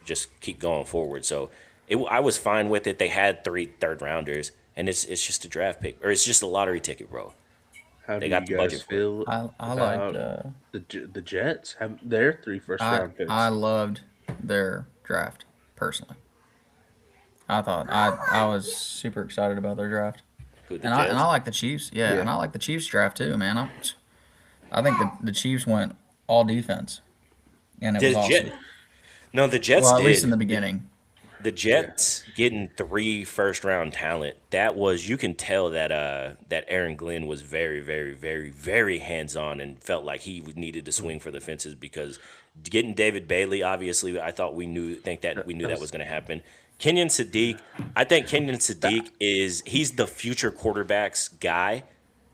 just keep going forward. So I was fine with it. They had 3 third rounders, and it's just a draft pick or it's just a lottery ticket, bro. How They do you got the guys budget for it. feel I liked about the Jets? Have their 3 first round I picks? loved their draft personally. I thought I was super excited about their draft. Who the And I Jets? like the Chiefs. Yeah, and Yeah. I like the Chiefs draft too, man. I think the Chiefs went all defense, and it was The awesome. Jet? No, the Jets Well, at least in did. the beginning. The Yeah. Jets getting 3 first round talent. That was you can tell that that Aaron Glenn was very, very, very, very hands on and felt like he needed to swing for the fences because getting David Bailey, obviously, I thought we knew That that was was going to happen. Kenyon Sadiq, I think Kenyon Sadiq he's the future quarterbacks guy.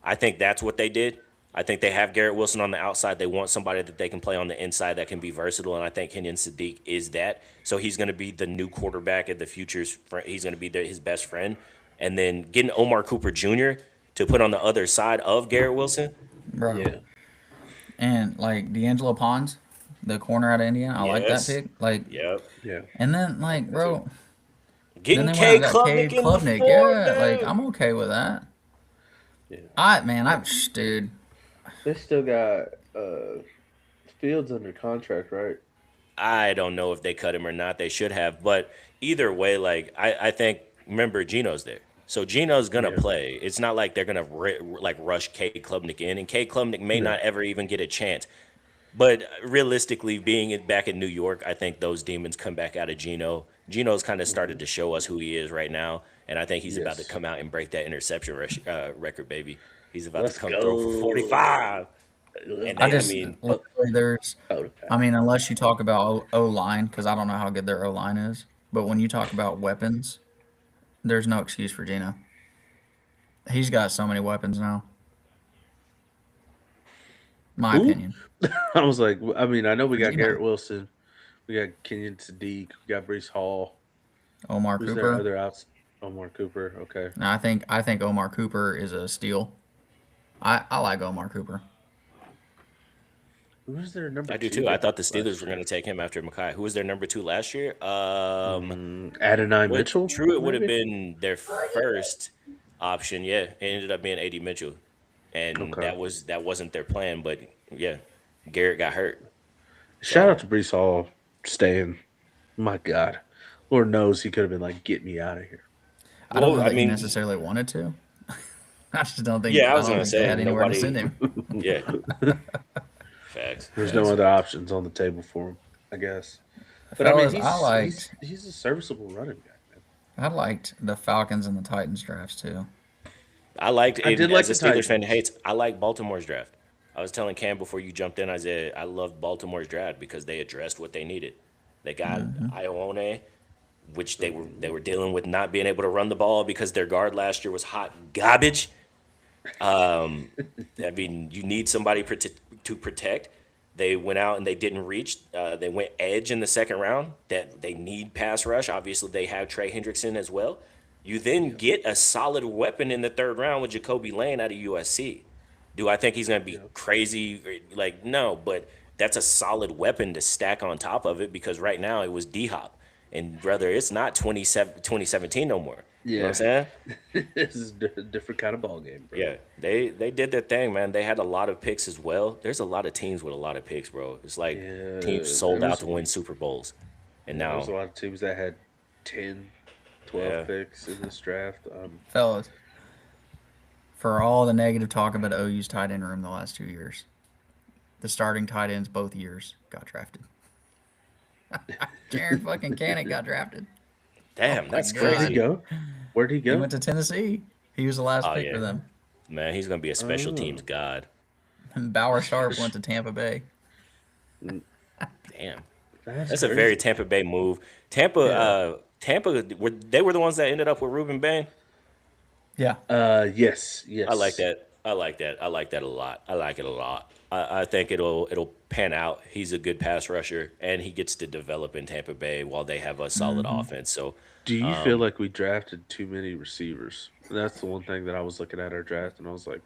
I think that's what they did. I think they have Garrett Wilson on the outside. They want somebody that they can play on the inside that can be versatile, and I think Kenyon Sadiq is that. So he's going to be the new quarterback of the future's. He's going to be his best friend, and then getting Omar Cooper Jr. to put on the other side of Garrett Wilson. Bro. Yeah. And like D'Angelo Pons, the corner out of Indiana, I like that Yes. pick. Like, Yep. Yeah. and then like, That's a bro, then Getting they went out K and got Klubnik Cade in the Klubnik. fourth, Yeah, like dude. I'm okay with that. yeah. Dude, They still got Fields under contract, right? I don't know if they cut him or not. They should have, but either way, like I think remember Gino's there, so Gino's gonna Yeah. play. It's not like they're gonna like rush K Klubnik in, and K Klubnik may No. not ever even get a chance. But realistically, back in New York, I think those demons come back out of Gino. Gino's kind of started to show us who he is right now, and I think he's about to Yes. come out and break that interception record, baby. He's about Let's to come throw for go. 45. And I I just mean, literally there's. Oh, I mean, unless you talk about O line, because I don't know how good their O line is. But when you talk about weapons, there's no excuse for Gino. He's got so many weapons now. My who? opinion. I was like, I mean, I know we got Gino, Garrett Wilson, we got Kenyon Sadiq, we got Brees Hall. Omar Who's their Cooper. other outs? Omar Cooper. Okay. No, I think Omar Cooper is a steal. I like Omar Cooper. Who was their number I do two too. I guy thought the Steelers last were going to year? take him after Makai. Who was their number 2 last year? Adonai Well, Mitchell, true, it would have maybe. been their first option. Yeah, it ended up being AD Mitchell, and Okay. that wasn't their plan. But yeah, Garrett got hurt. Shout out So to Brees Hall staying. My God, Lord knows he could have been like, get me out of here. I don't Well, know I that he mean, necessarily wanted to. I just don't think yeah, I I was don't gonna think they say had anywhere to send nobody. him. Yeah, facts, There's no facts. other options on the table for him, I guess. But I mean, Fellas, he's a serviceable running back, man. I liked the Falcons and the Titans drafts too. I liked I it did like as a the Steelers fan that Titans. hates. I like Baltimore's draft. I was telling Cam before you jumped in. I said I loved Baltimore's draft because they addressed what they needed. They got Ione, which they were dealing with not being able to run the ball because their guard last year was hot garbage. I mean, you need somebody to protect. They went out and they didn't reach. They went edge in the second round. That they need pass rush. Obviously, they have Trey Hendrickson as well. You then get a solid weapon in the third round with Jacoby Lane out of USC. Do I think he's going to be Yeah. crazy? Like, no, but that's a solid weapon to stack on top of it because right now it was D Hop. And brother, it's not 2017 no more. You know what I'm Yeah. saying? This is a different kind of ball game, bro. Yeah, they did their thing, man. They had a lot of picks as well. There's a lot of teams with a lot of picks, bro. It's like Yeah, teams there sold out was to win Super Bowls. And there was a now, lot of teams that had 10, 12 yeah, picks in this draft. Fellas, for all the negative talk about OU's tight end room the last 2 years, the starting tight ends both years got drafted. Jared fucking Cannick got drafted. damn, My that's Where'd he God. crazy. go? Where'd he He go? went to Tennessee. He was the last Oh pick for yeah, them. man, he's gonna be a special teams Oh, god. And Bauer Sharp went to Tampa Bay. Damn, that's that's a very crazy. Tampa Bay move. Tampa, Yeah. they were the ones that ended up with Ruben Bain. Yeah. Yes, I like yes. that. I like that. I like that a lot. I like it a lot. I think it'll pan out. He's a good pass rusher, and he gets to develop in Tampa Bay while they have a solid Hmm. offense. So, Do you feel like we drafted too many receivers? That's the one thing that I was looking at our draft, and I was like,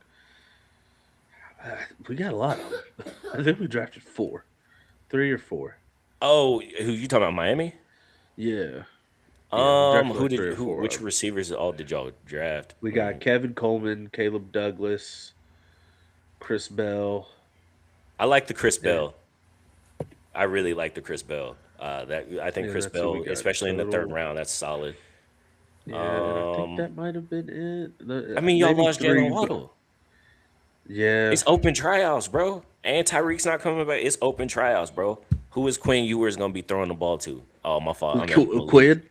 we got a lot of them. I think we drafted four, 3 or 4. oh, who you talking about? Miami? Yeah, yeah, we drafted Who like three did or who? four Which of them. receivers all did y'all draft? We got Kevin Coleman, Caleb Douglas, Chris Bell, I like the Chris and Bell. I really like the Chris Bell. That I think yeah, Chris that's who we Bell, got especially in the third total. round, that's solid. Yeah, and I think Um, that might have been it. I mean, y'all Maybe lost Jalen 3, but Waddle. yeah, It's open tryouts, bro. And Tyreek's not coming back. It's open tryouts, bro. Who is Quinn Ewers gonna be throwing the ball to? Oh, my fault. I meant Malik. Quinn.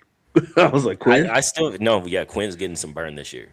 I was like Quinn. I still no, yeah. Quinn's getting some burn this year.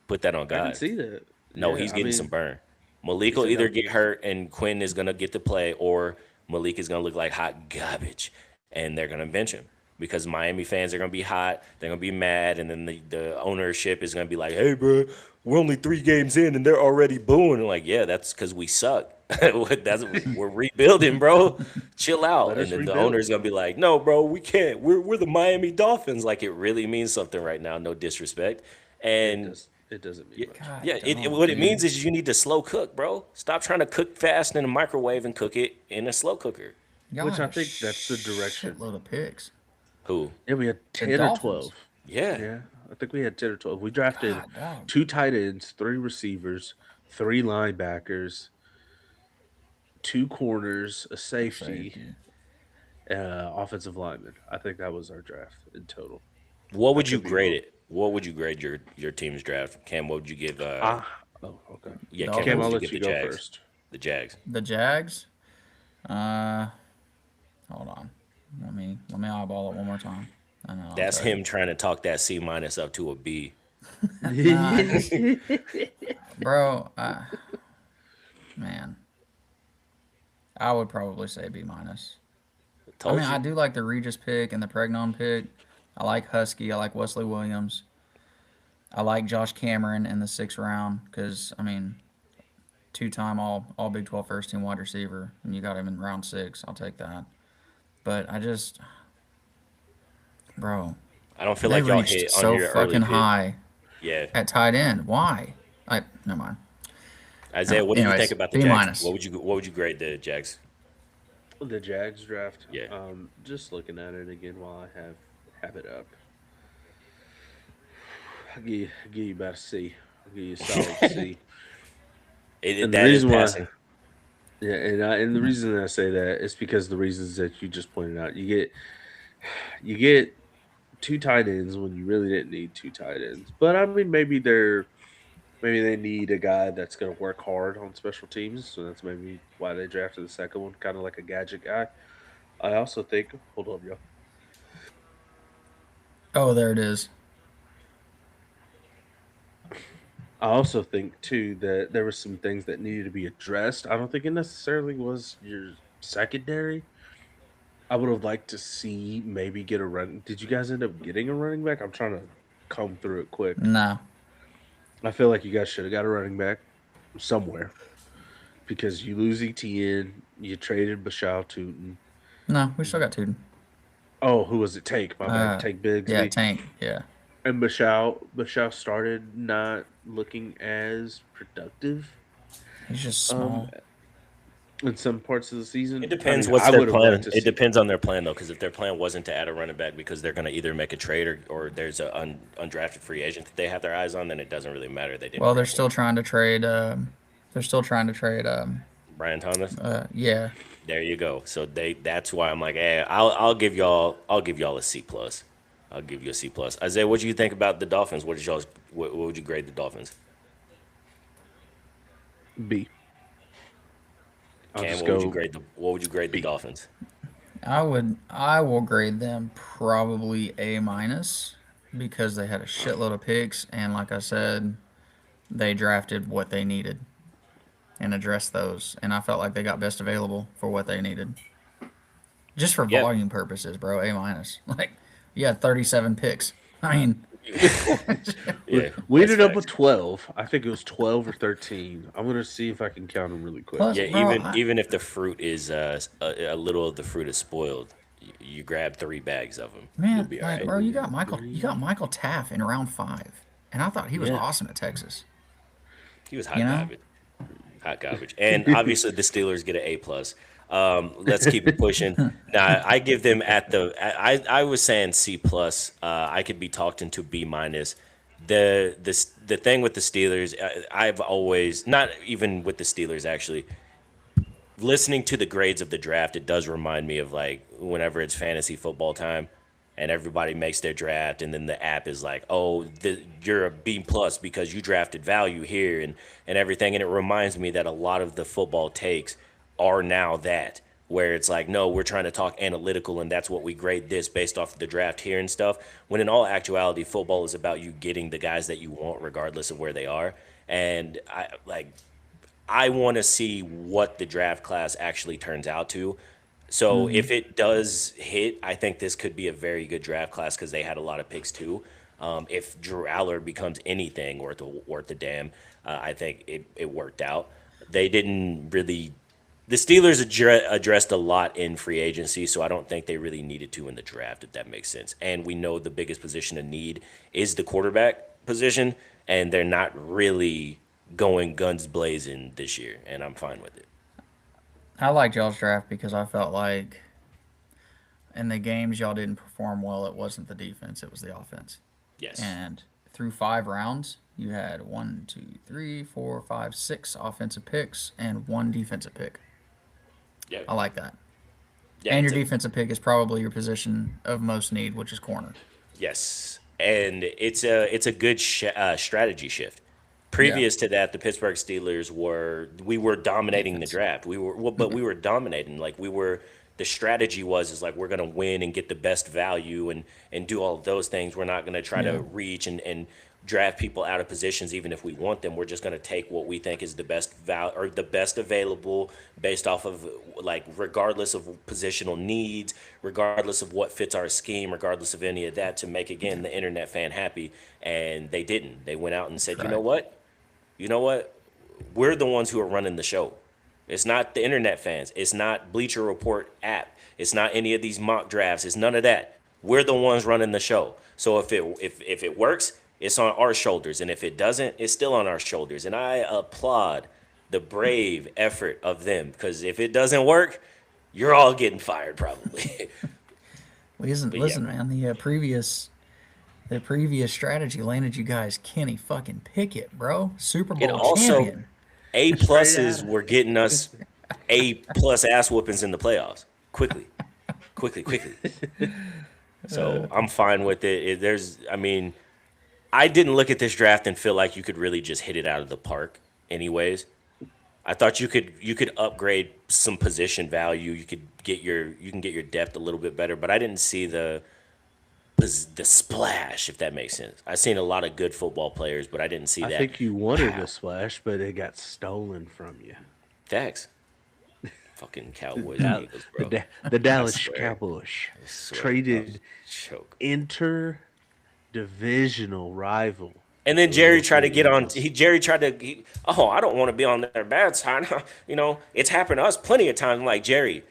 Put that on I can God. see that. No, Yeah, he's I getting mean, some burn. Malik he's will a either healthy. get hurt and Quinn is gonna get to play, or Malik is gonna look like hot garbage, and they're gonna bench him because Miami fans are gonna be hot. They're gonna be mad, and then the ownership is gonna be like, "Hey, bro, we're only 3 games in, and they're already booing." And like, yeah, that's because we suck. That's we're rebuilding, bro. Chill Let out. And us then the rebuild. owner's gonna be like, "No, bro, we can't. We're the Miami Dolphins." Like it really means something right now. No disrespect. It And does. It doesn't mean yeah, much. God, yeah. don't, What it dude. means is you need to slow cook, bro. Stop trying to cook fast in a microwave and cook it in a slow cooker. Y'all Which had I a think that's the direction. shitload of picks. Who? Yeah, we had The 10 or Dolphins. 12. Yeah. Yeah, I think we had 10 or 12. We drafted God, dog. 2 tight ends, 3 receivers, 3 linebackers, 2 corners, a safety, Safety. offensive lineman. I think that was our draft in total. What I would you could be grade wrong. it? What would you grade your team's draft? Cam, what would you give? Oh, okay. Yeah, Cam, Cam, what I'll would you Dolphins. let give you the go Jags? first. The Jags. The Jags. Uh, hold on. Let me eyeball it one more time. And I'll That's tell you. him trying to talk that C minus up to a B. Nah, bro. Man, I would probably say B minus. I Told mean, I you. do like the Regis pick and the Pregnon pick. I like Husky. I like Wesley Williams. I like Josh Cameron in the 6th round because I mean, 2-time all Big 12 first team wide receiver, and you got him in round 6. I'll take that. But I just, bro, I don't feel they like y'all reached hit on so your early fucking pick. high Yeah. at tight end. Why? Never mind. Isaiah, what do you think Anyways, about the B Jags? minus. What would you grade the Jags? The Jags draft. Yeah. Just looking at it again while I have it up. I'll give you about a C. I'll give you a solid C. And the That is reason why, passing. yeah, and the reason that I say that is because the reasons that you just pointed out. You get two tight ends when you really didn't need two tight ends. But I mean, maybe they need a guy that's going to work hard on special teams. So that's maybe why they drafted the second one, kind of like a gadget guy. I also think. Hold on, y'all. Oh, there it is. I also think too that there were some things that needed to be addressed. I don't think it necessarily was your secondary. I would have liked to see maybe get a run. Did you guys end up getting a running back? I'm trying to comb through it quick. No. I feel like you guys should have got a running back somewhere because you lose ETN, you traded Bashal Tootin. No, we still got Tootin. Oh, who was it? Take my bad. Take Yeah, Bigsby. Tank. Yeah. And Bashal started not looking as productive He's just um, small. in some parts of the season. It depends I what's I their would have plan. liked to It see. depends on their plan though, because if their plan wasn't to add a running back because they're going to either make a trade or there's a undrafted free agent that they have their eyes on, then it doesn't really matter. They didn't Well, they're bring still one. trying to trade. They're still trying to trade. Brian Thomas. Yeah. There you go. So that's why I'm like, hey, I'll give y'all a C plus. I'll give you a C plus. Isaiah, what do you think about the Dolphins? What would you grade the Dolphins? B. I'll Cam, just go what would you grade the B. Dolphins? I will grade them probably A minus because they had a shitload of picks and like I said, they drafted what they needed and addressed those and I felt like they got best available for what they needed. Just for Yep. volume purposes, bro, A minus. Like you had 37 picks. I mean, Yeah, We that's ended up with facts. 12. I think it was 12 or 13. I'm going to see if I can count them really quick. plus, Yeah, bro, even if the fruit is a little of the fruit is spoiled, you grab 3 bags of them, you'll man, be all like, right. bro, you got Michael Taff in round 5, and I thought he was Yeah. awesome at Texas. He was You hot know, garbage. Hot garbage. And obviously the Steelers get an A plus. Let's keep it pushing. Now I give them I was saying C plus. I could be talked into B minus. The thing with the Steelers, I've always not even with the Steelers actually. Listening to the grades of the draft, it does remind me of like whenever it's fantasy football time and everybody makes their draft and then the app is like, oh, you're a B plus because you drafted value here and everything. And it reminds me that a lot of the football takes are now that where it's like, no, we're trying to talk analytical and that's what we grade this based off of the draft here and stuff. When in all actuality, football is about you getting the guys that you want regardless of where they are. And I want to see what the draft class actually turns out to. So if it does hit, I think this could be a very good draft class because they had a lot of picks too. If Drew Aller becomes anything worth a damn, I think it worked out. They didn't really. The Steelers addressed a lot in free agency, so I don't think they really needed to in the draft, if that makes sense. And we know the biggest position of need is the quarterback position, and they're not really going guns blazing this year, and I'm fine with it. I liked y'all's draft because I felt like in the games y'all didn't perform well. It wasn't the defense; it was the offense. Yes. And through 5 rounds, you had 1, 2, 3, 4, 5, 6 offensive picks and 1 defensive pick. Yeah. I like that. Yeah. And your defensive pick is probably your position of most need, which is corner. Yes, and it's a good strategy shift. Yeah. Previous to that, the Pittsburgh Steelers we were dominating the Defense. draft. But we were dominating. Like we were. The strategy was like we're gonna win and get the best value and do all of those things. We're not gonna try to Yeah. reach and draft people out of positions even if we want them. We're just gonna take what we think is the best or the best available based off of like regardless of positional needs, regardless of what fits our scheme, regardless of any of that to make again the internet fan happy. And they didn't. They went out and said, Right. you know what? We're the ones who are running the show. It's not the internet fans. It's not Bleacher Report app. It's not any of these mock drafts. It's none of that. We're the ones running the show. So if it works, it's on our shoulders, and if it doesn't, it's still on our shoulders. And I applaud the brave effort of them because if it doesn't work, you're all getting fired probably. Listen, But yeah, man. The previous strategy landed you guys Kenny fucking Pickett, bro. Super it Bowl also champion. A Straight out pluses were getting us A plus ass whoopings in the playoffs quickly, quickly, quickly. So I'm fine with it. I mean, I didn't look at this draft and feel like you could really just hit it out of the park. Anyways, I thought you could upgrade some position value. You can get your depth a little bit better, but I didn't see the splash, if that makes sense. I've seen a lot of good football players, but I didn't see I that. think you wanted Pow. a splash, but it got stolen from you. Facts. Fucking Cowboys and Dal- Eagles, the bro. the Dallas swear. Cowboys I swear. traded Choke. interdivisional rival. And then Jerry tried to Philadelphia get on. Eagles. Jerry tried to. I don't want to be on their bad side. It's happened to us plenty of times. I'm like, Jerry,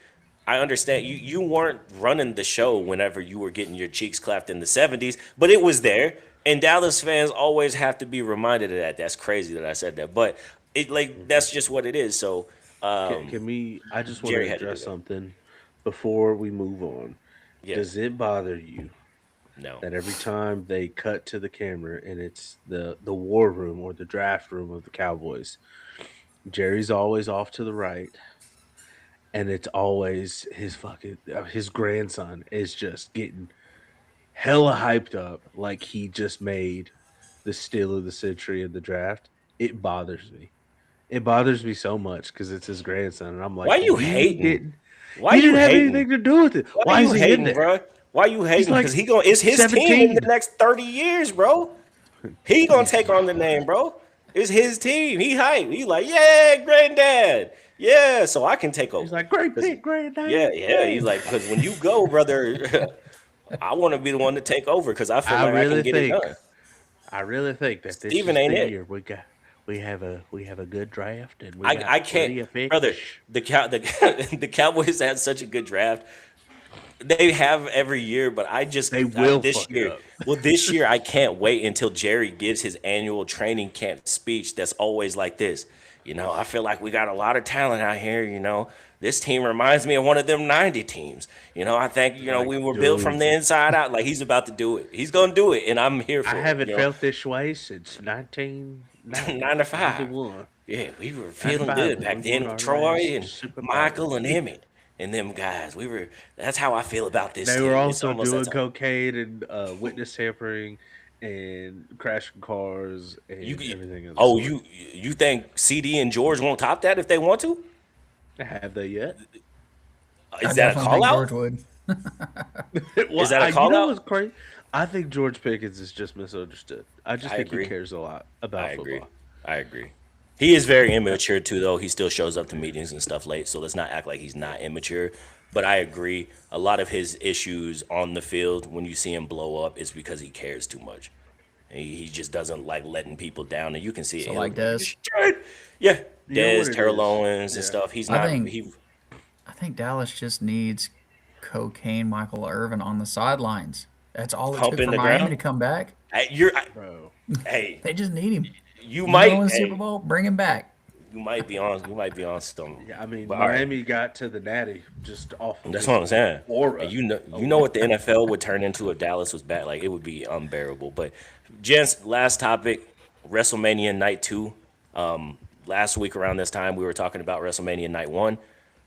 I understand you weren't running the show whenever you were getting your cheeks clapped in the '70s, but it was there. And Dallas fans always have to be reminded of that. That's crazy that I said that, but that's just what it is. So Can we? I just want Jerry to had to do address that. something before we move on. Yeah, Does it bother you no. that every time they cut to the camera and it's the war room or the draft room of the Cowboys, Jerry's always off to the right, and it's always his grandson is just getting hella hyped up like he just made the steal of the century in the draft. It bothers me. It bothers me so much because it's his grandson, and I'm Why like, you he hating? didn't. Why He you didn't have hating? anything to do with it. Why Why you is he in hating, there? bro? Why you He's hating? like Because it's his team in the 17. next 30 years, bro. He gonna take on the name, bro. It's his team. He hype. He like, yeah, granddad. Yeah, so I can take He's over. like, great 'Cause- pick, great yeah, name. yeah. He's like, because when you go, brother, I want to be the one to take over because I feel I like I can really get it think, done. I really think that this Steven is ain't the it. year we have a good draft and we I got I plenty of can't, brother. picks. The Cowboys had such a good draft. They have every year, but They will this fuck it year. up. Well, this year I can't wait until Jerry gives his annual training camp speech. That's always like this. I feel like we got a lot of talent out here. This team reminds me of one of them '90 teams. I think Like, we were built from dude, the inside out. Like he's about to do it. He's gonna do it, and I'm here I for it. haven't felt this way since 1990, 9 to 5. 91. Yeah, we were 9 to feeling 5 good when back we then won with our Troy last and Super Michael Bowl. and Emmett and them guys. That's how I feel about this They team. were It's also almost that doing time. cocaine and witness tampering and crashing cars You, and you everything of the oh sort. you think CD and George won't top that if they want to? Have they yet? I Is that a definitely call think out? George would. Well, Is that a call what's out? crazy? I think George Pickens is just misunderstood. I just I think he agree. cares a lot I about agree. football. I agree. He is very immature too, though. He still shows up to meetings and stuff late, so let's not act like he's not immature. But I agree. A lot of his issues on the field, when you see him blow up, is because he cares too much. He just doesn't like letting people down, and you can see it. So He'll like be Des, straight. Yeah, You know Dez, what it Terrell is? Owens, and Yeah. stuff. He's I not. think He I think Dallas just needs cocaine Michael Irvin on the sidelines. That's all it took humping for the Miami ground. to come back. Bro. Hey, They just need him. you You know, in might. the Super Hey, Bowl, bring him back. you might be on. You might be on some. Yeah, I mean, But all right. Miami got to the Natty just off of That's his what I'm saying. aura. And you know what the NFL would turn into if Dallas was back. Like it would be unbearable. But gents, last topic, WrestleMania Night 2. Last week around this time, we were talking about WrestleMania Night 1.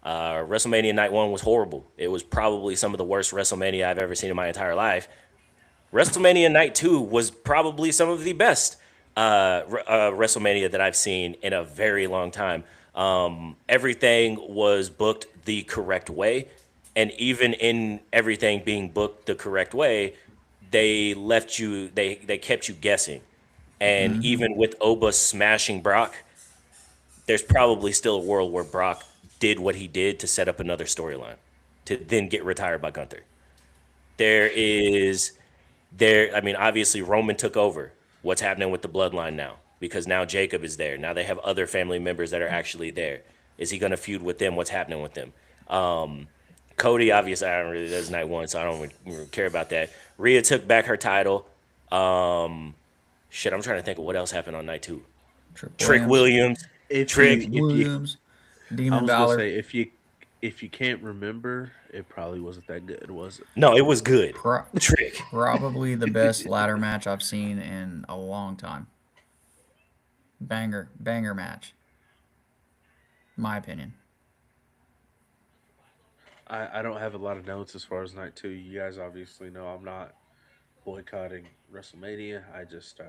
WrestleMania Night 1 was horrible. It was probably some of the worst WrestleMania I've ever seen in my entire life. WrestleMania Night 2 was probably some of the best WrestleMania that I've seen in a very long time. Everything was booked the correct way. And even in everything being booked the correct way, they kept you guessing. And even with Oba smashing Brock, there's probably still a world where Brock did what he did to set up another storyline to then get retired by Gunther. I mean, obviously Roman took over. What's happening with the bloodline now? Because now Jacob is there. Now they have other family members that are actually there. Is he going to feud with them? What's happening with them? Cody, obviously, I don't really, that's night one, so I don't really care about that. Rhea took back her title. Shit, I'm trying to think of what else happened on night 2. Trick Williams. If Trick. you, Williams, I Demon was gonna Valor. say if you can't remember, it probably wasn't that good, was it? No, it was good. Pro- Trick. Probably the best ladder match I've seen in a long time. Banger match. My opinion. I don't have a lot of notes as far as night two. You guys obviously know I'm not boycotting WrestleMania. I just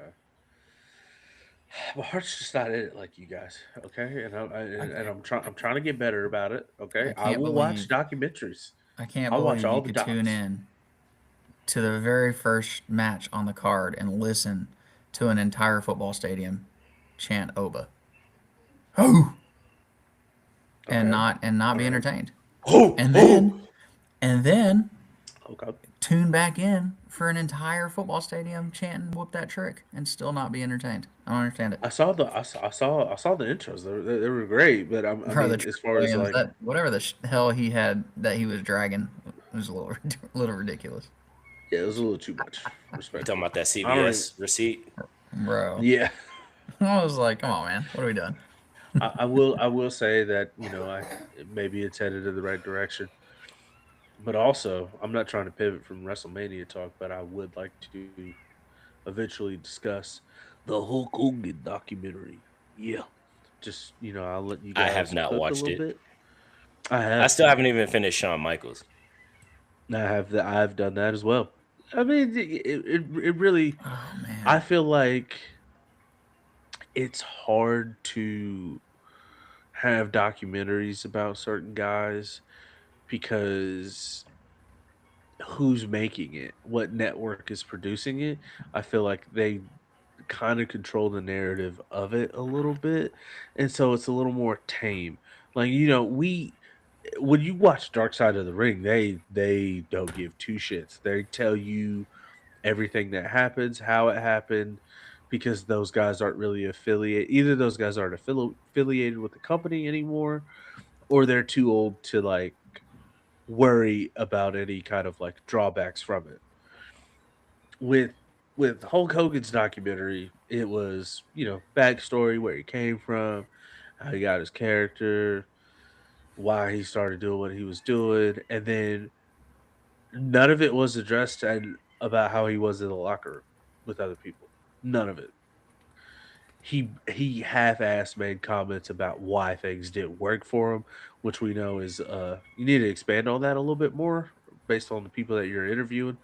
my heart's just not in it like you guys. Okay, I, and I'm trying to get better about it. Okay, I I can't will watch believe documentaries. I can't I'll watch believe all you the could tune docs. in to the very first match on the card and listen to an entire football stadium chant Oba. Oh, Okay, and not all be right. entertained. Oh, And oh. then Okay. tune back in for an entire football stadium chanting whoop that trick and still not be entertained. I don't understand it. I saw the intros. They were great, but I Bro, the mean, Trick as far as Williams, like, that whatever the hell he had that he was dragging was a little little ridiculous. yeah, it was a little too much, You talking respectfully. about that I don't even. CVS receipt? Bro. Yeah, I was like, come on, man. What are we doing? I will say that I maybe it's headed in the right direction, but also I'm not trying to pivot from WrestleMania talk, but I would like to eventually discuss the Hulk Hogan documentary. Yeah, just I'll let you I have guys not cook a watched little it. bit. I I have. still haven't even finished Shawn Michaels. I've done that as well. I mean, it really. Oh I man. feel like it's hard to have documentaries about certain guys because who's making it, what network is producing it. I feel like they kind of control the narrative of it a little bit, and so it's a little more tame. Like we when you watch Dark Side of the Ring, they don't give two shits. They tell you everything that happens, how it happened, because those guys aren't really affiliated. Either those guys aren't affiliated with the company anymore, or they're too old to like worry about any kind of like drawbacks from it. With Hulk Hogan's documentary, it was backstory, where he came from, how he got his character, why he started doing what he was doing, and then none of it was addressed and about how he was in the locker room with other people. None of it. He half-assed made comments about why things didn't work for him, which we know is you need to expand on that a little bit more based on the people that you're interviewing.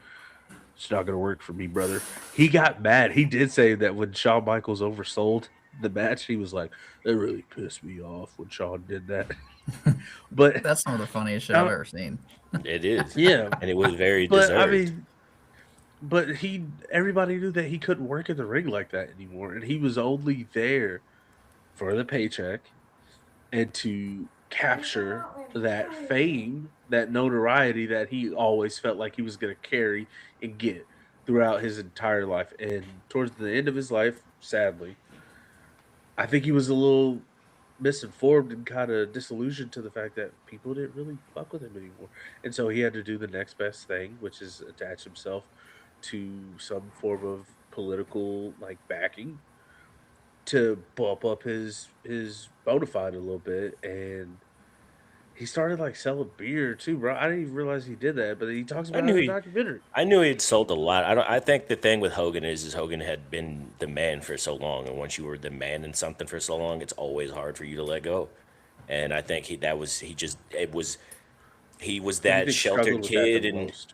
It's not going to work for me, brother. He got mad. He did say that when Shawn Michaels oversold the match, he was like, "That really pissed me off when Shawn did that." But That's some of the funniest shit I've uh, ever seen. It is, yeah, and it was very but I deserved. mean, but everybody knew that he couldn't work in the ring like that anymore, and he was only there for the paycheck and to capture that fame, that notoriety that he always felt like he was going to carry and get throughout his entire life. And towards the end of his life, sadly, I think he was a little misinformed and kind of disillusioned to the fact that people didn't really fuck with him anymore. And so he had to do the next best thing, which is attach himself to some form of political like backing to bump up his bona fide a little bit. And he started like selling beer too, bro. I didn't even realize he did that, but he talks I about it knew in the he, documentary. I knew he'd sold a lot. I don't. I think the thing with Hogan is Hogan had been the man for so long, and once you were the man in something for so long, it's always hard for you to let go. And I think he was Who do you that think struggled sheltered with that the kid, and most?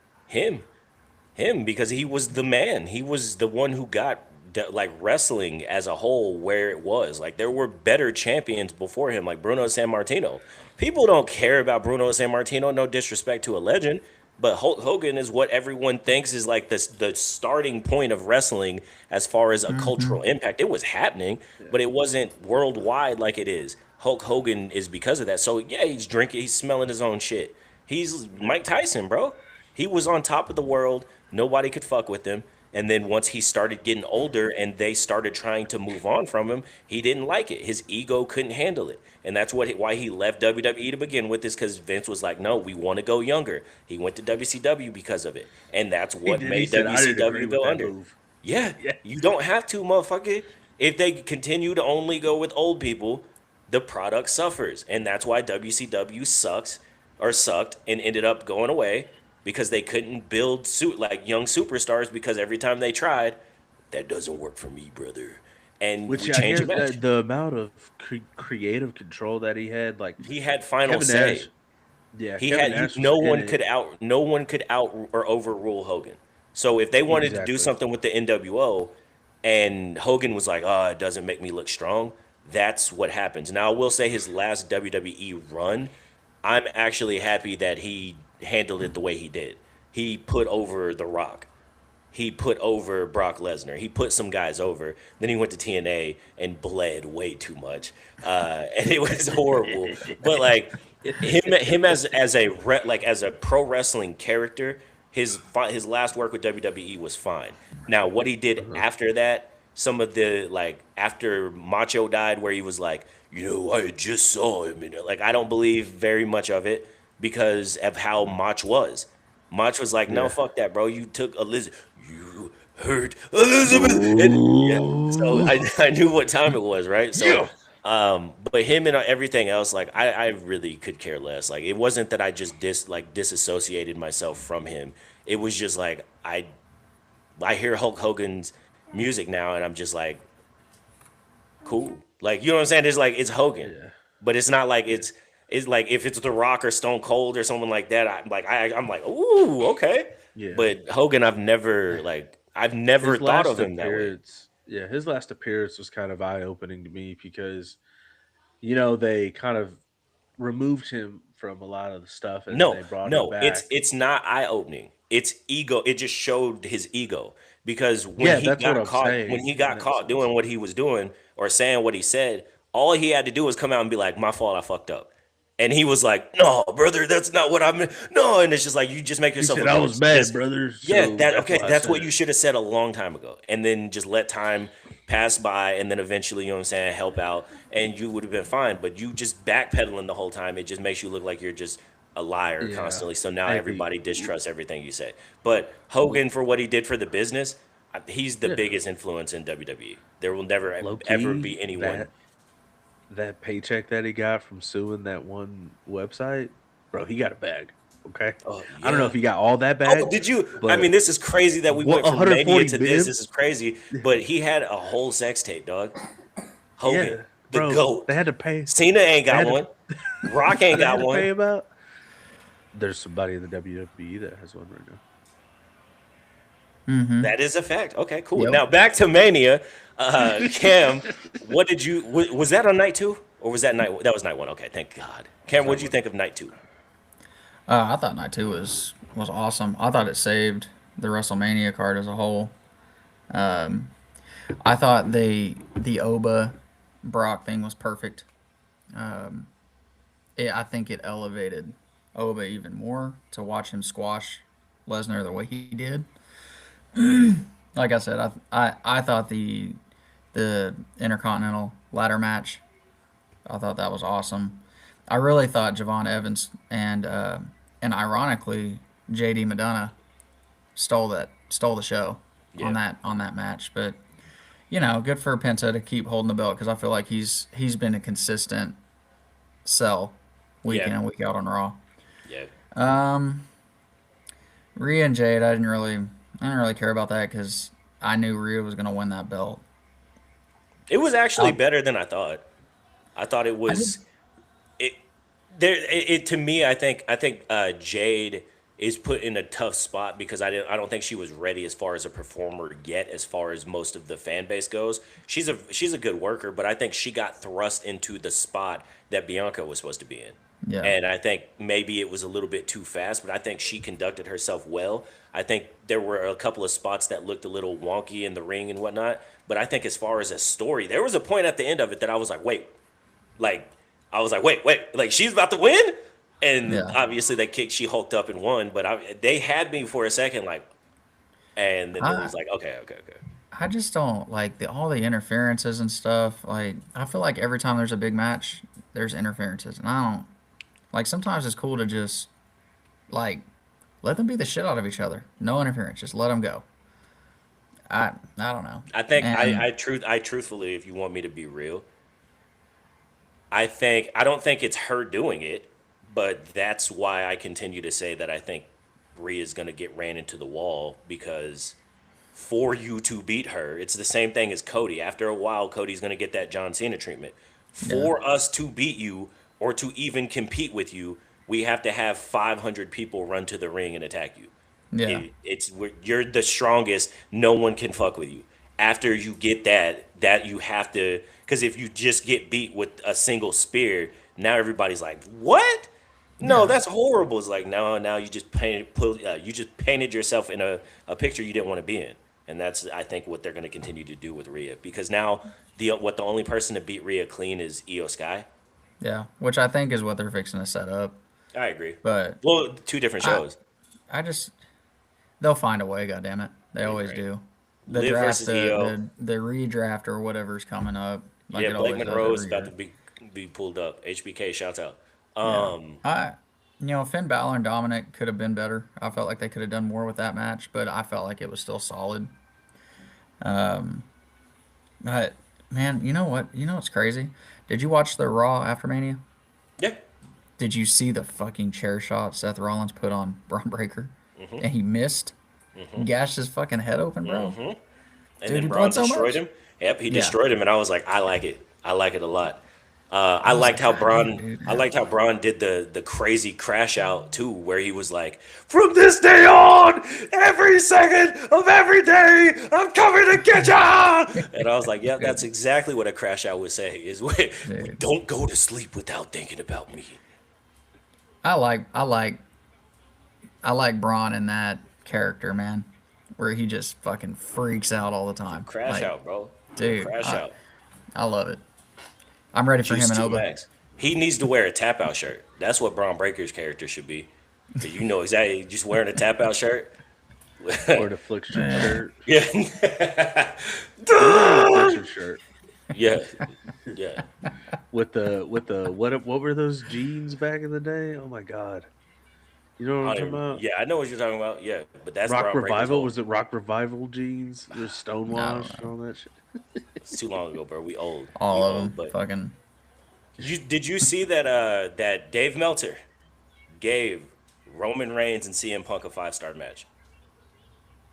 him because he was the man. He was the one who got like wrestling as a whole where it was. Like there were better champions before him, like Bruno San Martino. People don't care about Bruno San Martino. No disrespect to a legend, but Hulk Hogan is what everyone thinks is like the starting point of wrestling as far as a Mm-hmm. cultural impact. It was happening, Yeah. but it wasn't worldwide like it is. Hulk Hogan is because of that. So yeah, he's drinking, he's smelling his own shit. He's Yeah. Mike Tyson, bro. He was on top of the world. Nobody could fuck with him. And then once he started getting older and they started trying to move on from him, he didn't like it. His ego couldn't handle it. And that's why he left WWE to begin with, is because Vince was like, no, we want to go younger. He went to WCW because of it. And that's He what did. He made said, "I didn't agree WCW with go that under. move." Yeah, Yeah. you don't have to, motherfucker. If they continue to only go with old people, the product suffers. And that's why WCW sucks or sucked and ended up going away because they couldn't build suit like young superstars because every time they tried, that doesn't work for me, brother. And Which we I change a hear match. the amount of creative control that he had, like He had final Kevin say. Nash. Yeah, He Kevin had Nash was no in one it. could out or overrule Hogan. So if they wanted to do Exactly. something with the NWO, and Hogan was like, "Oh, it doesn't make me look strong," that's what happens. Now, I will say his last WWE run, I'm actually happy that he handled it the way he did. He put over The Rock. He put over Brock Lesnar. He put some guys over. Then he went to TNA and bled way too much, and it was horrible. But like him as a as a pro wrestling character, his last work with WWE was fine. Now what he did Uh-huh. after that, some of the like after Macho died, where he was like, I just saw him, like I don't believe very much of it because of how Mach was. Mach was like, no, Yeah. fuck that, bro. You took Elizabeth. You hurt Elizabeth. And yeah, so Ooh. I knew what time it was, right? So, Yeah. but him and everything else, like I really could care less. Like it wasn't that I just disassociated myself from him. It was just like I hear Hulk Hogan's music now, and I'm just like, cool. Like you know what I'm saying? It's like it's Hogan, Yeah. but it's not like Yeah. it's like if it's The Rock or Stone Cold or someone like that. I'm like, ooh, okay. Yeah. But Hogan, I've never His thought of last him that way. appearance, yeah, his last appearance was kind of eye opening to me because they kind of removed him from a lot of the stuff and then No, they brought him no, back. it's not eye opening. It's ego. It just showed his ego because Yeah, that's what I'm when saying he in got that caught sense. doing what he was doing or saying what he said, all he had to do was come out and be like, "My fault, I fucked up." And he was like, "No, brother, that's not what I meant." No, and it's just like you just make He yourself said, look "I like a was mad, just brother, yeah, so that that's okay, why I that's said what you it." should have said a long time ago. And then just let time pass by and then eventually, you know what I'm saying, help out and you would have been fine. But you just backpedaling the whole time, it just makes you look like you're just a liar Yeah. constantly. So now Hey, the everybody distrusts everything you say. But Hogan for what he did for the business, he's the yeah, biggest influence in WWE. There will never low ever key be anyone. that paycheck that he got from suing that one website, bro, he got a bag. Okay, Oh I don't know yeah. if he got all that Oh, bag, did you? I but mean, this is crazy that we what went from Mania 140 to this. million? This is crazy. But he had a whole sex tape, dog. Hogan, Yeah, the bro, GOAT. they had to pay. Cena ain't They got had to. one. Rock ain't They got had to one. pay him out. There's somebody in the WWE that has one right now. Mm-hmm. That is a fact. Okay, cool. Yep. Now back to Mania. Cam, what did you? Was that on night two or was that night? That was night one. Okay, thank God. Cam, It's what not did you one. think of night two? I thought night two was awesome. I thought it saved the WrestleMania card as a whole. I thought the Oba Brock thing was perfect. I think it elevated Oba even more to watch him squash Lesnar the way he did. Like I said, I thought the Intercontinental ladder match, I thought that was awesome. I really thought Javon Evans and ironically JD Madonna stole the show Yeah, on that match. But good for Penta to keep holding the belt because I feel like he's been a consistent sell week yeah, in and week out on Raw. yeah. Rhea and Jade, I didn't really care about that because I knew Rhea was gonna win that belt. It was actually I, better than I thought. I thought it I did. was. It to me, I think Jade is put in a tough spot because I don't think she was ready as far as a performer yet, as far as most of the fan base goes. She's a good worker, but I think she got thrust into the spot that Bianca was supposed to be in. Yeah, And I think maybe it was a little bit too fast, but I think she conducted herself well. I think there were a couple of spots that looked a little wonky in the ring and whatnot. But I think as far as a story, there was a point at the end of it that I was like, wait, like I was like, wait, like she's about to win, and yeah. obviously she hulked up and won, but they had me for a second, like, and then it I was like, okay, I just don't like all the interferences and stuff. Like I feel like every time there's a big match, there's interferences, and I don't like. Sometimes it's cool to just like let them beat the shit out of each other. No interference, just let them go. I don't know. I think And I truthfully, if you want me to be real, I don't think it's her doing it, but that's why I continue to say that I think Rhea's gonna get ran into the wall because for you to beat her. It's the same thing as Cody. After a while, Cody's going to get that John Cena treatment. yeah, For us to beat you or to even compete with you, we have to have 500 people run to the ring and attack you. Yeah. You're the strongest. No one can fuck with you. After you get that you have to, because if you just get beat with a single spear, now everybody's like, what? No, Yeah. that's horrible. It's like now you just painted yourself in a picture you didn't want to be in, and that's I think what they're going to continue to do with Rhea because now the only person to beat Rhea clean is Io Sky. Yeah. Which I think is what they're fixing to set up. I agree. But Well, two different I, shows. I just they'll find a way. God damn it, they always Right. do. The Liv draft, versus Io. the redraft or whatever's coming up, like Yeah, it Blake always does Monroe is every about year. to be pulled up. HBK, shouts out. Yeah. Finn Balor and Dominic could have been better. I felt like they could have done more with that match, but I felt like it was still solid. But man, you know what? You know what's crazy? Did you watch the Raw after Mania? Yeah. Did you see the fucking chair shot Seth Rollins put on Braun Breaker? And he missed, gashed his fucking head open, bro. And Dude, then he Braun bled so destroyed much. him. Yep, he Yeah. destroyed him, and I was like, I like it. I like it a lot. I was liked like, how "God damn, Braun. dude." I liked how Braun did the crazy crash out too, where he was like, "From this day on, every second of every day, I'm coming to get ya!" And I was like, "Yeah, that's exactly what a crash out would say. Is Dude. don't go to sleep without thinking about me." I like Braun in that character, man, where he just fucking freaks out all the time. Crash Like, out, bro. dude, Crash out. I love it. I'm ready for Juice him and to Oba. max. He needs to wear a tap out shirt. That's what Braun Breaker's character should be. 'Cause you know exactly, just wearing a tap out shirt. Or the Affliction shirt. Yeah. Affliction shirt. Yeah. Yeah. With the what were those jeans back in the day? Oh my god. You know what I'm talking about? Yeah, I know what you're talking about. Yeah, but that's Rock Braun Breaker's Revival? old. Was it Rock Revival jeans? There's stonewashed and all that shit. It's too long ago, bro. We old. All We of old, them. But Fucking. did you see that Dave Meltzer gave Roman Reigns and CM Punk a 5-star match?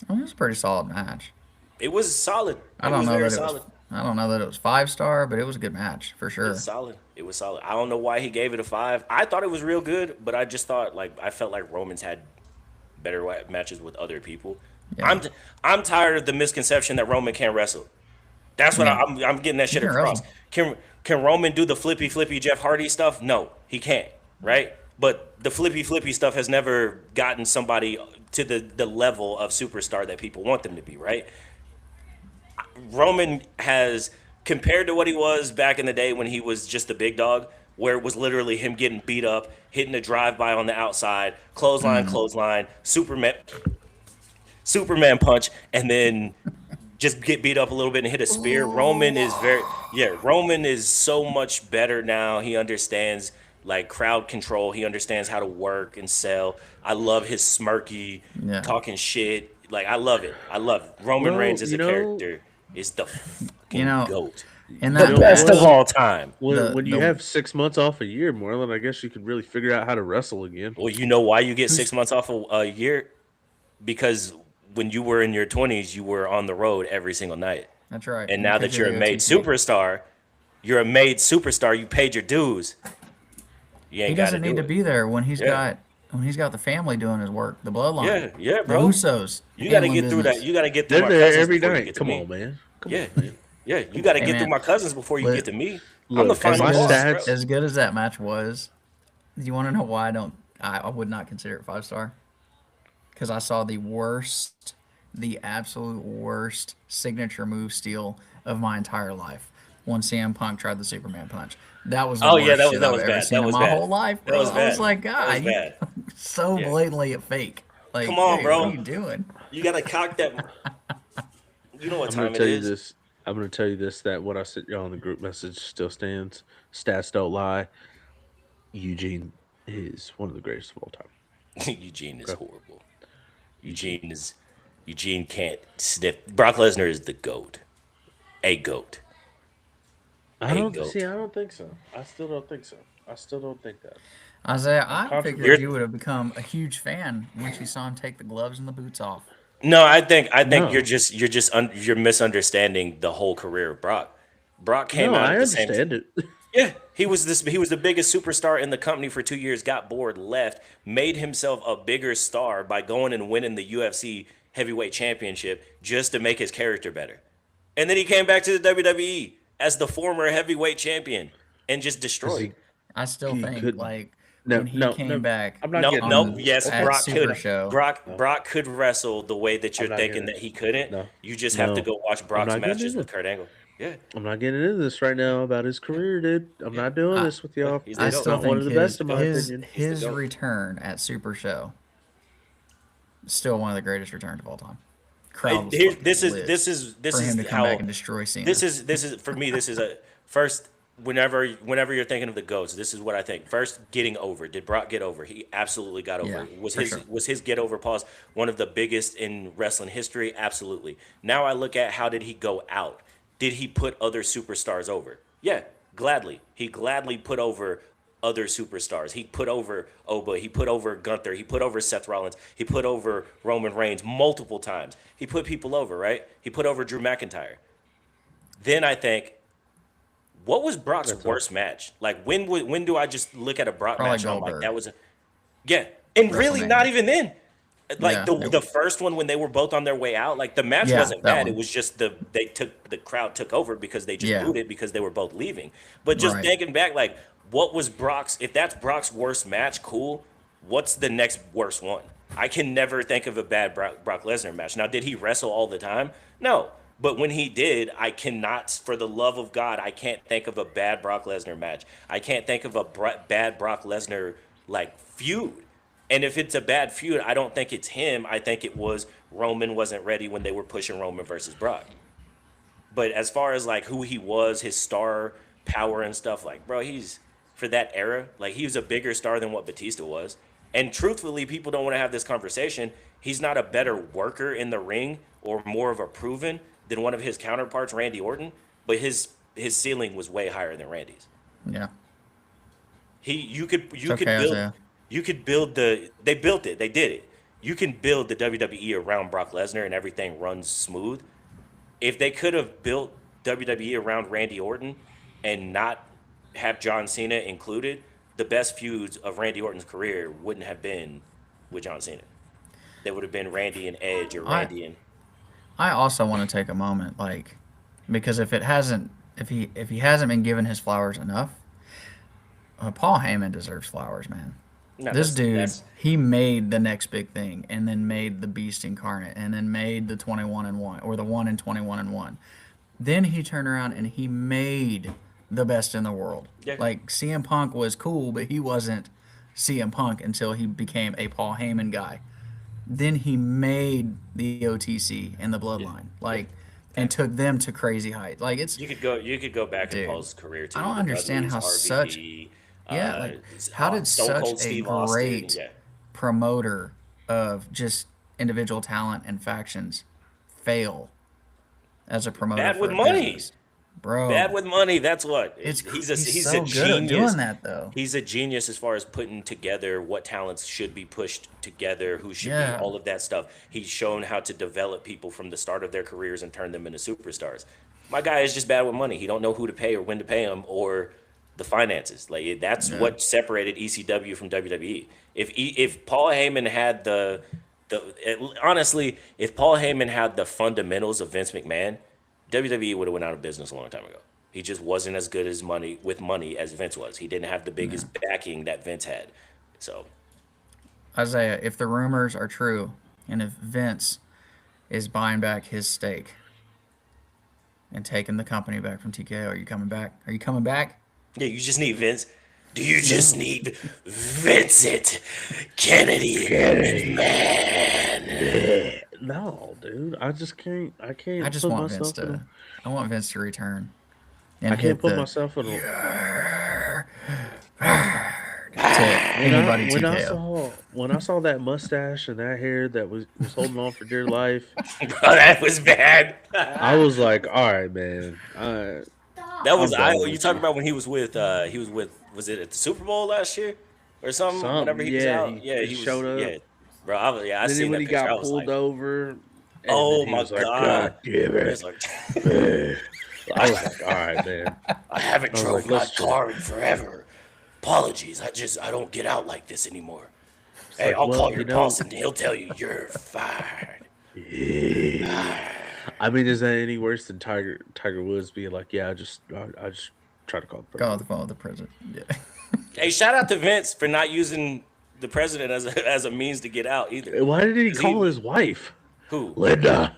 I mean, it was a pretty solid match. It was solid. I It don't was know very that it solid. was. I don't know that it was 5-star, but it was a good match for It sure. was solid. It was solid. I don't know why he gave it a 5. I thought it was real good, but I just thought I felt like Roman's had better matches with other people. Yeah. I'm tired of the misconception that Roman can't wrestle. That's what Yeah. I'm getting that shit can across. wrestle. Can Roman do the flippy Jeff Hardy stuff? No, he can't. Right? But the flippy stuff has never gotten somebody to the level of superstar that people want them to be. Right? Roman has, compared to what he was back in the day when he was just the big dog, where it was literally him getting beat up, hitting a drive-by on the outside, clothesline, Superman punch, and then just get beat up a little bit and hit a spear. Roman is so much better now. He understands like crowd control. He understands how to work and sell. I love his smirky Yeah. talking shit. Like I love it. I love it. Roman Well, Reigns as a you know- character is the fucking goat. in You that know The best what? of all time. When you the- have 6 months off a year, Marlon, I guess you could really figure out how to wrestle again. Well, you know why you get 6 months off a year? Because when you were in your 20s, you were on the road every single night. That's right. And now that Because you're a the made OTP. superstar, you paid your dues. You ain't He got doesn't need to be there when he's Yeah. got the family doing his work, the bloodline. Yeah, The bro. Usos. You got to handling get through business. that. You got to get through They're my there cousins every before you night. get to Come me. on, man. Come Yeah. on, man. Yeah, you got to Hey, get man. through my cousins before you Look- get to me. I'm look, the as final my boss, stats- bro. As good as that match was, do you want to know why I would not consider it 5-star? Because I saw the absolute worst signature move steal of my entire life when CM Punk tried the Superman punch. That was the Oh, worst yeah, that was- shit that I've was ever bad. seen That in was my bad. whole life, That bro. was I was bad. like, That was God, you bad. so Yeah. blatantly a fake. Like, Come on, dude, bro. What are you doing? You got to cock that. You know what I'm time gonna it tell you is. this. I'm gonna tell you this. That what I sent y'all in the group message still stands. Stats don't lie. Eugene is one of the greatest of all time. Eugene is horrible. Eugene can't sniff. Brock Lesnar is the goat. A goat. I don't goat. see. I don't think so. I still don't think so. I still don't think that. Isaiah, I Controversial. figured you would have become a huge fan once you saw him take the gloves and the boots off. No, I think No. you're misunderstanding the whole career of Brock. Brock came No, out I at the same time. understand it. Yeah, He was this. He was the biggest superstar in the company for 2 years. Got bored, left, made himself a bigger star by going and winning the UFC heavyweight championship just to make his character better. And then he came back to the WWE as the former heavyweight champion and just 'Cause destroyed. I still he think couldn't. like No, when he no, came no. back I'm not No, getting no, into this. yes, at Brock Super could. Show. Brock could wrestle the way that I'm you're not thinking getting. that he couldn't. No, You just have to no. go watch I'm Brock's not getting matches into. with Kurt Angle. Yeah, I'm not getting into this right now about his career, dude. I'm not doing I, this with y'all. he's the I It's GOAT. still not one of think the best his in my his opinion. He's the his GOAT. return at Super Show still one of the greatest returns of all time. Crowd was fucking This is lit this for him to is come back how and destroy Cena. this is for me. This is a first. Whenever you're thinking of the goats, this is what I think. First, getting over. Did Brock get over? He absolutely got over. Yeah, Was for his sure. was his get over pause one of the biggest in wrestling history? Absolutely. Now I look at how did he go out? Did he put other superstars over? Yeah, gladly. He gladly put over other superstars. He put over Oba. He put over Gunther. He put over Seth Rollins. He put over Roman Reigns multiple times. He put people over, right? He put over Drew McIntyre. Then I think, what was Brock's That's all. worst match? Like when do I just look at a Brock Probably match and I'm like Goldberg. that was a yeah, and really not WrestleMania. even then. Like Yeah, the first one when they were both on their way out, like the match Yeah, wasn't that bad. It one. was just the crowd took over because they just Yeah. booed it because they were both leaving. But just Right. thinking back, like what was Brock's? If that's Brock's worst match, cool. What's the next worst one? I can never think of a bad Brock Lesnar match. Now, did he wrestle all the time? No. But when he did, I cannot, for the love of God, I can't think of a bad Brock Lesnar match. I can't think of a bad Brock Lesnar like feud. And if it's a bad feud, I don't think it's him. I think it was Roman wasn't ready when they were pushing Roman versus Brock. But as far as like who he was, his star power and stuff, like bro, he's for that era, like he was a bigger star than what Batista was. And truthfully, people don't want to have this conversation. He's not a better worker in the ring or more of a proven than one of his counterparts, Randy Orton. But his ceiling was way higher than Randy's. Yeah. You could It's okay, build Isaiah. you could build they built it, they did it. You can build the WWE around Brock Lesnar and everything runs smooth. If they could have built WWE around Randy Orton and not have John Cena included, the best feuds of Randy Orton's career wouldn't have been with John Cena. They would have been Randy and Edge or I Randy and I also want to take a moment, like, because if he hasn't been given his flowers enough, Paul Heyman deserves flowers, man. no, This dude, that's he made the next big thing, and then made the Beast Incarnate, and then made the 21-1 or the 1 and 21-1. Then he turned around and he made the best in the world. yeah. Like CM Punk was cool, but he wasn't CM Punk until he became a Paul Heyman guy. Then he made the OTC and the Bloodline, like, and took them to crazy heights. Like it's You could go back in dude, Paul's career too. I don't The understand Dudleys, how such RVD, yeah, like how did Stone Cold such a Steve Austin. great Yeah. promoter of just individual talent and factions fail as a promoter Bad for with a money. business? Bro, Bad with money. That's what. he's He's so a good at genius. doing that though. He's a genius as far as putting together what talents should be pushed together, who should Yeah. be all of that stuff. He's shown how to develop people from the start of their careers and turn them into superstars. My guy is just bad with money. He don't know who to pay or when to pay him or the finances. Like that's Yeah. what separated ECW from WWE. If Paul Heyman had honestly, if Paul Heyman had the fundamentals of Vince McMahon, WWE would have went out of business a long time ago. He just wasn't as good as money as Vince was. He didn't have the biggest backing that Vince had. So Isaiah, if the rumors are true, and if Vince is buying back his stake and taking the company back from TKO, are you coming back? Are you coming back? yeah, you just need Vince. Do you just need Vincent Kennedy McMahon? No, dude. I just can't. I can't I just put want Vince myself in. to. I want Vince to return I and can't hit put the myself in. to anybody When I TKO. saw that mustache and that hair that was holding on for dear life, Oh, that was bad. I was like, all right, man. That was I'm done you with talking you. about when he was with was it at the Super Bowl last year or something? Something, Whenever he was yeah, out, he yeah, just he showed was, up. yeah, bro. I Then seen when that he picture. I got was pulled like, over, and oh then he my was like, god, God damn I it. was like, I was like, all right, man. I haven't I was drove like, my let's chill. car in forever. Apologies. I don't get out like this anymore. It's Hey, like, I'll well, call your boss and he'll tell you you're fired. I mean, is that any worse than Tiger Woods being like, yeah, I just try to call the Got on president. the phone with the president. Yeah. Hey, shout out to Vince for not using the president as a means to get out either. Why did he 'Cause call his wife? who? Linda,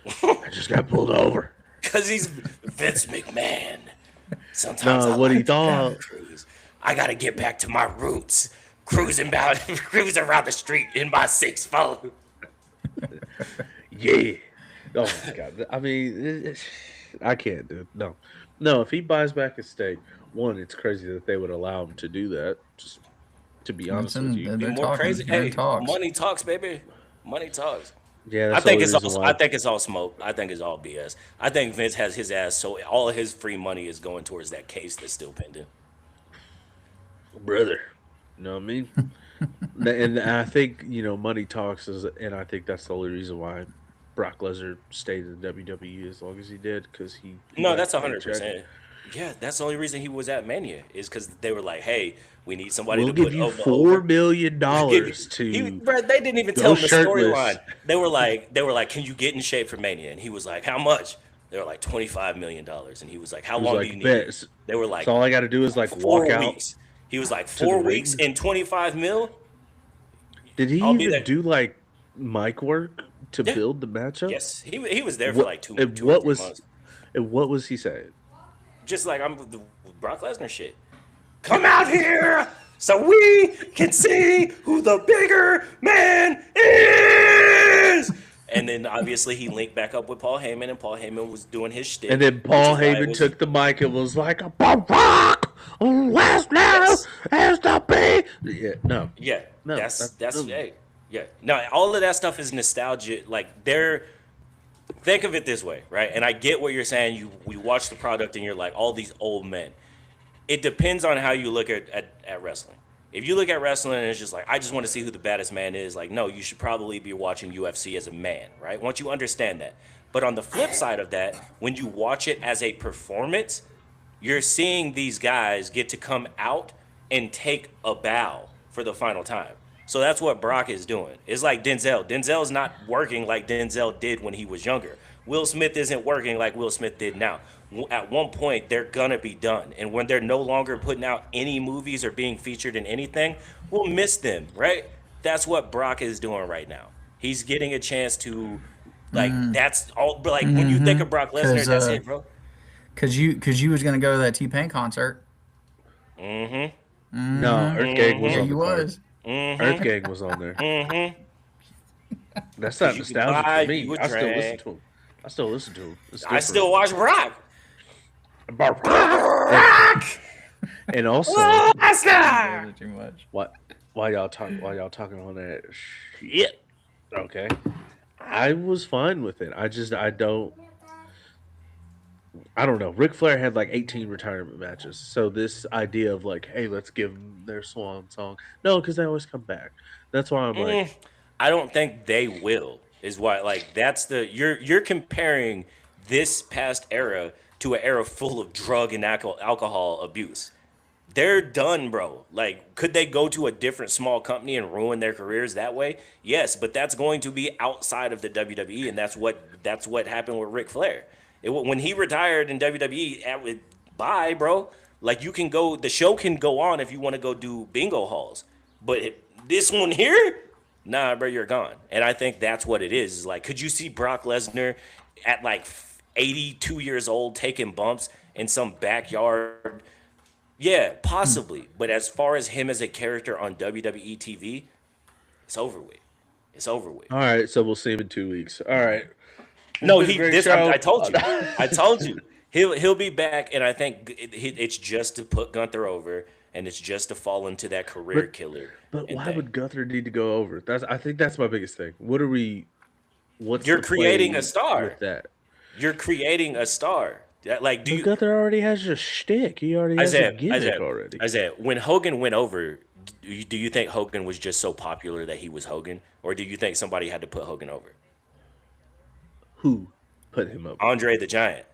I just got pulled over. Because he's Vince McMahon. Sometimes I No, what he like to have a thought. cruise. I gotta get back to my roots. Cruising around the street in my 6'4". Yeah. Oh my god. I mean, I can't do it. No, no. If he buys back his stake, one, it's crazy that they would allow him to do that. Just to be honest with you. Be They're more talking. crazy. They're in Hey, talks. money talks, baby. Money talks. Yeah, I that's the think only it's reason all. why. I think it's all smoke. I think it's all BS. I think Vince has his ass. So all of his free money is going towards that case that's still pending. Brother. You know what I mean? And I think money talks is, and I think that's the only reason why Brock Lesnar stayed in WWE as long as he did because he No, got that's a paycheck. 100%. Yeah, that's the only reason he was at Mania is because they were like, "Hey, we need somebody We'll to give put you over." $4 million Give you, to bro, they didn't even tell go him the shirtless. storyline. They were like, "Can you get in shape for Mania?" And he was like, "How much?" They were like, $25 million. And he was like, "How He was long do you like, need?" bet. They were like, So all I got to do is like walk 4 out weeks. He was like, to the 4 weeks ring. and 25 mil. Did he I'll be even there. do like mic work to Yeah. build the matchup? Yes, he was there for What like two and two or what 3 was months. and what was he saying? Just like I'm the Brock Lesnar shit. Come out here so we can see who the bigger man is. And then obviously he linked back up with Paul Heyman, and Paul Heyman was doing his shtick. And then which Paul is why it Heyman was- took the mic and was like, Brock Lesnar Yes. has to be. Yeah, no, Yeah, no, that's hey, yeah. No, all of that stuff is nostalgia. Like think of it this way, right? And I get what you're saying. We watch the product and you're like, all these old men. It depends on how you look at wrestling. If you look at wrestling and it's just like, I just want to see who the baddest man is, like, no, you should probably be watching UFC as a man, right? Once you understand that. But on the flip side of that, when you watch it as a performance, you're seeing these guys get to come out and take a bow for the final time. So that's what Brock is doing. It's like Denzel. Denzel's not working like Denzel did when he was younger. Will Smith isn't working like Will Smith did now. At one point, they're gonna be done. And when they're no longer putting out any movies or being featured in anything, we'll miss them, right? That's what Brock is doing right now. He's getting a chance to, like, that's all. But like, when you think of Brock Lesnar, 'Cause, that's it, bro. Cause you was gonna go to that T-Pain concert. no. Earth Gang was Yeah, on the you card. was. Earth Gang was on there. That's not You could nostalgic buy, for me. you would I still listen drink. to him. I still listen to him. It's I still watch Brock. different. And also, Lesnar. Too much. what? While y'all talking on that shit, okay. I was fine with it. I don't know. Ric Flair had like 18 retirement matches. So this idea of like, hey, let's give them their swan song. No, because they always come back. That's why I'm like, I don't think they will. Is why like that's the you're comparing this past era to an era full of drug and alcohol abuse. They're done, bro. Like, could they go to a different small company and ruin their careers that way? Yes, but that's going to be outside of the WWE, and that's what happened with Ric Flair. When he retired in WWE, bye, bro. Like, you can go, the show can go on if you want to go do bingo halls, but this one here, nah, bro, you're gone. And I think that's what it is. Like, could you see Brock Lesnar at like 82 years old taking bumps in some backyard? Yeah, possibly. But as far as him as a character on WWE TV, it's over with. It's over with. all right, so we'll see him in 2 weeks. All right. No, It's been a great show. I told you. I told you. He'll be back, and I think it's just to put Gunther over, and it's just to fall into that career killer. But and why thing. would Gunther need to go over? I think that's my biggest thing. What's You're the creating play a star. with that? You're creating a star. Like, do But you? Gunther already has a shtick. He already has a gimmick already. Isaiah, when Hogan went over, do you think Hogan was just so popular that he was Hogan, or do you think somebody had to put Hogan over? Who put him up? Andre the Giant.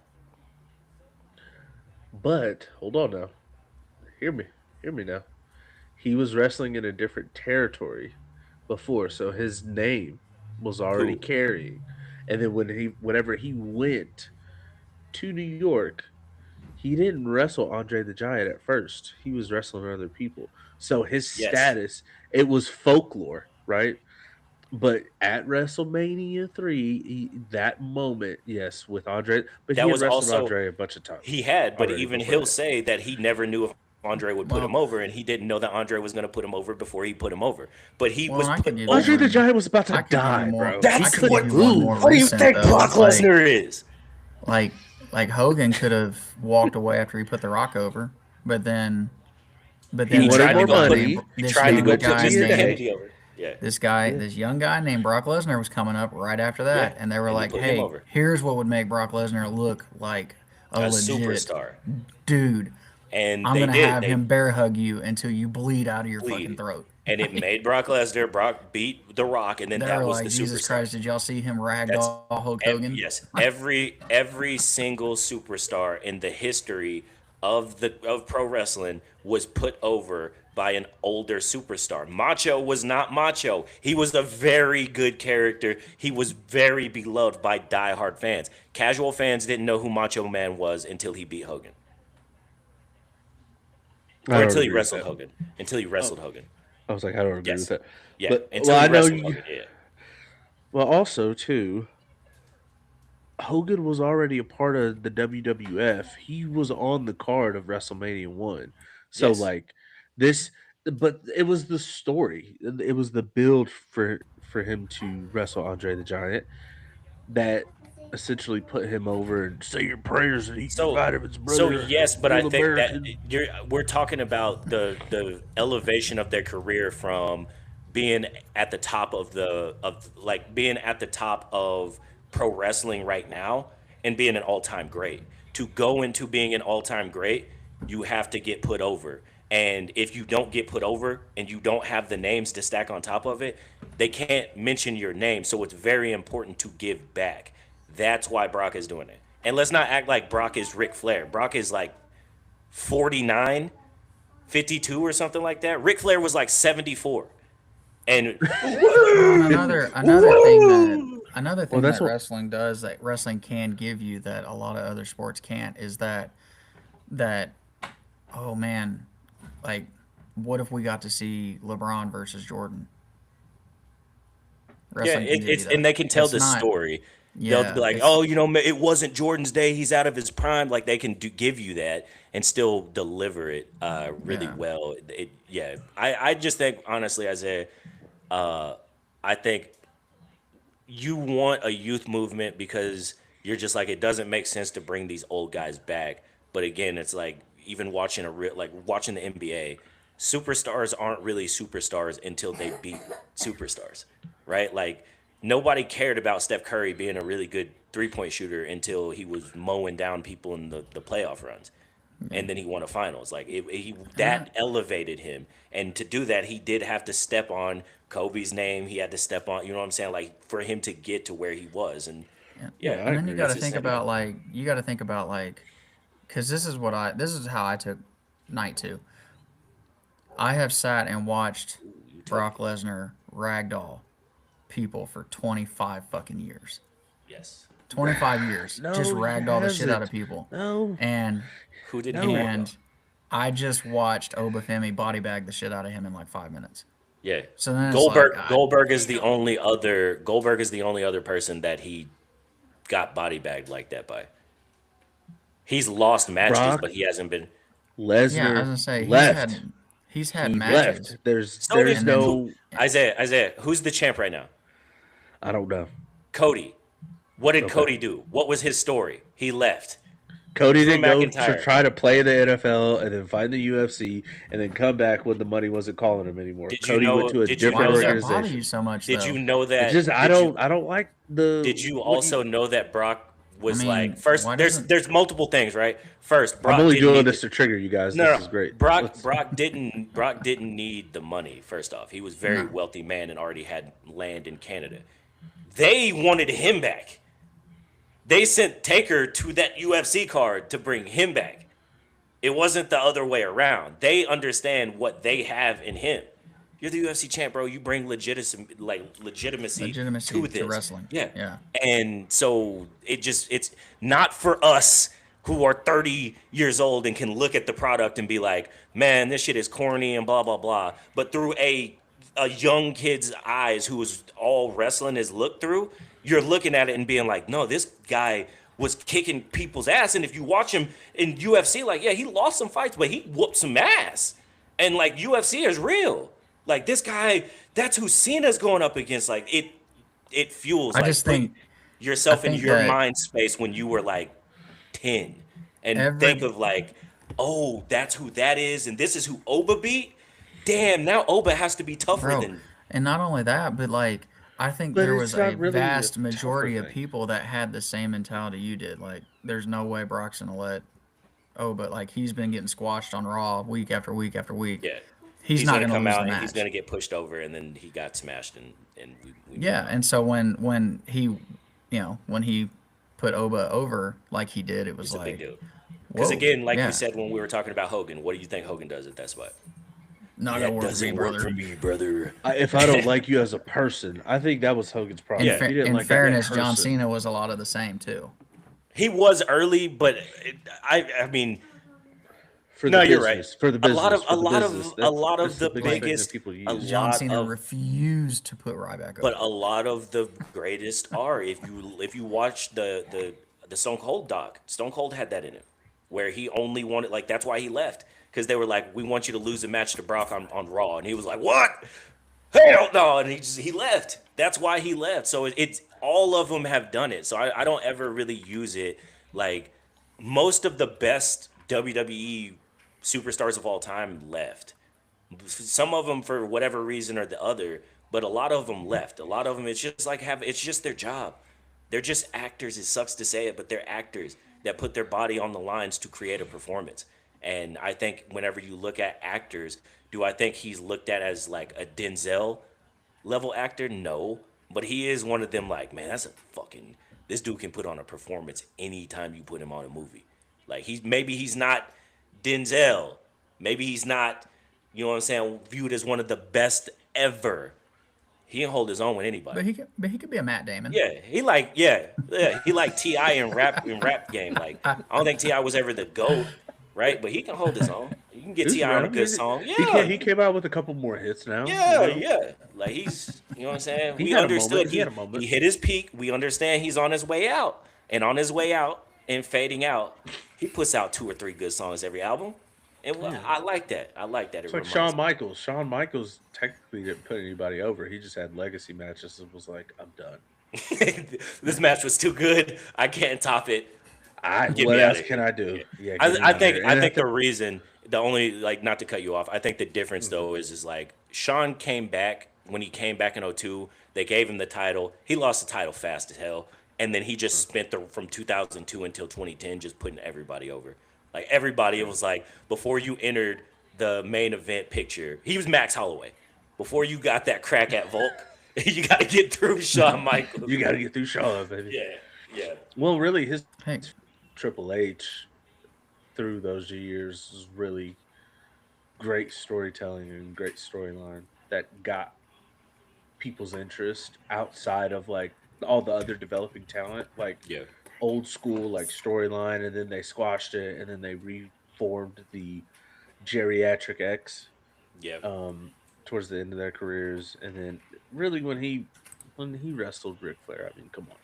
But hold on now. Hear me. Hear me now. He was wrestling in a different territory before, so his name was already Who? carrying. And then whenever he went to New York, he didn't wrestle Andre the Giant at first. He was wrestling other people. So his Yes. status, it was folklore, right? But at WrestleMania 3, that moment, yes, with Andre, but he That had was wrestled also Andre a bunch of he times had, but already even before he'll that. say that he never knew if Andre would put him Well, over, and he didn't know that Andre was going to put him over before he put him over. But he well, was I could put give you Andre over. the one. Giant was about to I could give you die, more. bro. I He That's could what. give couldn't you one more move. What do you recent think though. Brock Lesnar is? Like, like Hogan could have walked away after he put The Rock over, but then, He He this wanted tried to more young go guy put. named money. He this tried to He young go went to put guy Mr. named TNA. Kennedy over. Yeah, Yeah. this young guy named Brock Lesnar was coming up right after yeah, that, and they were and he like, put him "Hey, over. here's what would make Brock Lesnar look like a A legit superstar, dude. and I'm they gonna did. have They him bear hug you until you bleed out of your fucking bleed, throat." and it made Brock Lesnar. Brock beat The Rock, and then They that were was the like, "Jesus superstar. Christ, did y'all see him That's ragdoll Hulk Hogan?" yes. Every single superstar in the history of pro wrestling was put over by an older superstar. Macho was not Macho. He was a very good character. He was very beloved by diehard fans. Casual fans didn't know who Macho Man was until he beat Hogan, I or don't until he agree with wrestled that. Hogan. Until he Oh, wrestled Hogan. I was like, I don't agree with Yes. that. Yeah. But Until well, he I know wrestled you. Hogan. Yeah. Well, also too, Hogan was already a part of the WWF. He was on the card of WrestleMania 1. So Yes. like this, but it was the story. It was the build for him to wrestle Andre the Giant that essentially put him over and say your prayers that he can So, fight him his so brother, yes, but I real think that American. we're talking about the elevation of their career from being at the top of like being at the top of pro wrestling right now and being an all-time great. To go into being an all-time great, you have to get put over. And if you don't get put over and you don't have the names to stack on top of it, they can't mention your name. So it's very important to give back. That's why Brock is doing it. And let's not act like Brock is Ric Flair. Brock is like 49, 52 or something like that. Ric Flair was like 74. And Well, and another Well, thing that's that what wrestling does that wrestling can give you that a lot of other sports can't is that oh man, like what if we got to see LeBron versus Jordan? yeah, Wrestling can give you it's and that. they can tell It's the not, story. They'll be yeah, like, it's "Oh, it wasn't Jordan's day. He's out of his prime." Like they can give you that and still deliver it really yeah. well. Yeah, I just think honestly, Isaiah, I think you want a youth movement because you're just like it doesn't make sense to bring these old guys back. But again, it's like even watching watching the NBA, superstars aren't really superstars until they beat superstars, right? Like nobody cared about Steph Curry being a really good 3-point shooter until he was mowing down people in the playoff runs Yeah. and then he won a finals. Like And that that elevated him, and to do that, he did have to step on Kobe's name. He had to step on, you know what I'm saying, like for him to get to where he was. And yeah. yeah, yeah, I And then you agree. got to it's the think same. about like because this is how I took night two. I have sat and watched You took Brock Lesnar ragdoll people for 25 fucking years. yes. 25 years. Just No, he ragdoll the shit out of hasn't. people. No, And Who didn't he no. ragdoll? and I just watched Obafemi body bag the shit out of him in like 5 minutes. Yeah, So then it's like, I, Goldberg is the only other person that he got body bagged like that by. He's lost matches, Brock but he hasn't been. yeah, I was Lesnar gonna say left. he's had He matches, left. There's So there's did and then who? no. Isaiah, who's the champ right now? I don't know. Cody. What did Okay. Cody do? What was his story? He left. Cody Drew didn't go to McIntyre. try to play in the NFL and then find the UFC and then come back when the money wasn't calling him anymore. Did you Cody went know? to a Did you why different know does that? that bother organization. you so much Did you though? know It's that? just I don't like the Did you what you. also know that Brock I was like mean, first? why There's doesn't there's multiple things, right? First, I'm Brock only didn't doing need this to trigger you guys. no, This no. is great. Brock Let's. Brock didn't need the money. First off, he was a very no? wealthy man and already had land in Canada. They wanted him back. They sent Taker to that UFC card to bring him back. It wasn't the other way around. They understand what they have in him. You're the UFC champ, bro. You bring legitimacy Legitimacy to to this. wrestling. Yeah. Yeah. And so it's not for us who are 30 years old and can look at the product and be like, man, this shit is corny and blah blah blah. But through a young kid's eyes who is all wrestling is looked through, you're looking at it and being like, no, this guy was kicking people's ass. And if you watch him in UFC, like, yeah, he lost some fights, but he whooped some ass. And like UFC is real. Like this guy, that's who Cena's going up against. Like it fuels I like just put think yourself in think your that mind space when you were like 10 and think every of like, oh, that's who that is, and this is who Oba beat. Damn, now Oba has to be tougher bro, than and not only that, but like I think But there it's was a not really a vast tougher majority of thing. people that had the same mentality you did. Like, there's no way Brock's gonna let but like he's been getting squashed on Raw week after week after week. yeah. He's He's not gonna gonna come lose the out and he's match. gonna get pushed over, and then he got smashed, and we moved Yeah, on. and so when he put Oba over like he did, it was It's a big like, deal. Because whoa, again, like we yeah, said when we were talking about Hogan, what do you think Hogan does at that spot? not gonna That work for me, doesn't work brother. for me, brother. If I don't like you as a person, I think that was Hogan's problem. Yeah. He didn't In like that fairness, John person. Cena was a lot of the same too. He was early, but I mean, For no, the you're right. business, for the A business, lot of for a the lot business. of a lot That's of the the biggest thing that biggest, people a use. John lot Cena of refused to put Ryback but over. a lot of the greatest are if you watch the Stone Cold doc, Stone Cold had that in him, where he only wanted like that's why he left because they were like, we want you to lose a match to Brock on Raw, and he was like, what? Hell no, and he left. That's why he left. So it's all of them have done it. So I don't ever really use it like most of the best WWE superstars of all time left. Some of them for whatever reason or the other, but a lot of them left. A lot of them, it's just like it's just their job. They're just actors. It sucks to say it, but they're actors that put their body on the lines to create a performance. And I think whenever you look at actors, do I think he's looked at as like a Denzel level actor? No, but he is one of them. Like, man, that's a fucking this dude can put on a performance anytime you put him on a movie. Like he's not Denzel, maybe he's not, you know what I'm saying, viewed as one of the best ever. He can hold his own with anybody. But he could be a Matt Damon. He like Ti in rap game. Like I don't think Ti was ever the GOAT, right? But he can hold his own. You can get Who's Ti on a around? good song. He came out with a couple more hits now. Yeah, you know? yeah. Like he's, you know what I'm saying? He We had a understood moment. He had a moment. he hit his peak. We understand he's on his way out. And on his way out and fading out, he puts out 2 or 3 good songs every album. And I like that. I like that. It's It like reminds Shawn me. Michaels. Shawn Michaels technically didn't put anybody over. He just had legacy matches and was like, I'm done. This match was too good. I can't top it. Get What me else outta can here. I do? Yeah, I, get me I out think here. I And think the reason, the only like not to cut you off, I think the difference though is like Sean came back when he came back in '02. They gave him the title. He lost the title fast as hell, and then he just spent from 2002 until 2010 just putting everybody over. Like everybody, it was like before you entered the main event picture, he was Max Holloway. Before you got that crack at Volk, you got to get through Shawn Michaels. you got to get through Shawn, baby. Yeah, yeah. Well, really, his Hey, Triple H through those years was really great storytelling and great storyline that got people's interest outside of like all the other developing talent, like Yeah. old school like storyline, and then they squashed it, and then they reformed the Geriatric X Yeah. towards the end of their careers, and then really when he wrestled Ric Flair, I mean, come on,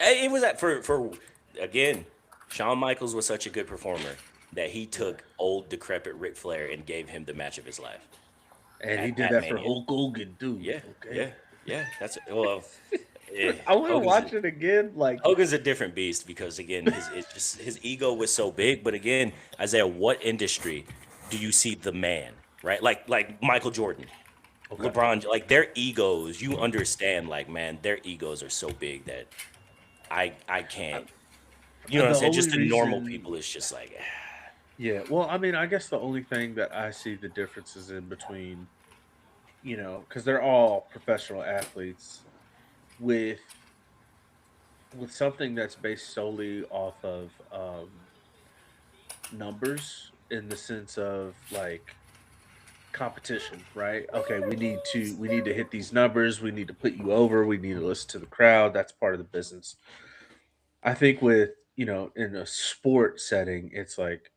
man. It was that for again, Shawn Michaels was such a good performer that he took old decrepit Ric Flair and gave him the match of his life. And he At- did at that for Mania. Hulk Hogan too. Yeah, Okay. yeah. That's well. Yeah, I want to Hogan's watch a- it again. Like, Hogan's a different beast because again, his ego was so big. But again, Isaiah, what industry do you see the man? Right, like Michael Jordan, okay. LeBron, like their egos. You understand, like man, their egos are so big that I can't. You know what I'm The saying? Just the only normal reason- people is just like. Yeah, well, I mean, I guess the only thing that I see the differences in between, because they're all professional athletes, with something that's based solely off of numbers in the sense of like competition, right? Okay, we need to hit these numbers, we need to put you over, we need to listen to the crowd. That's part of the business. I think with, in a sport setting, it's like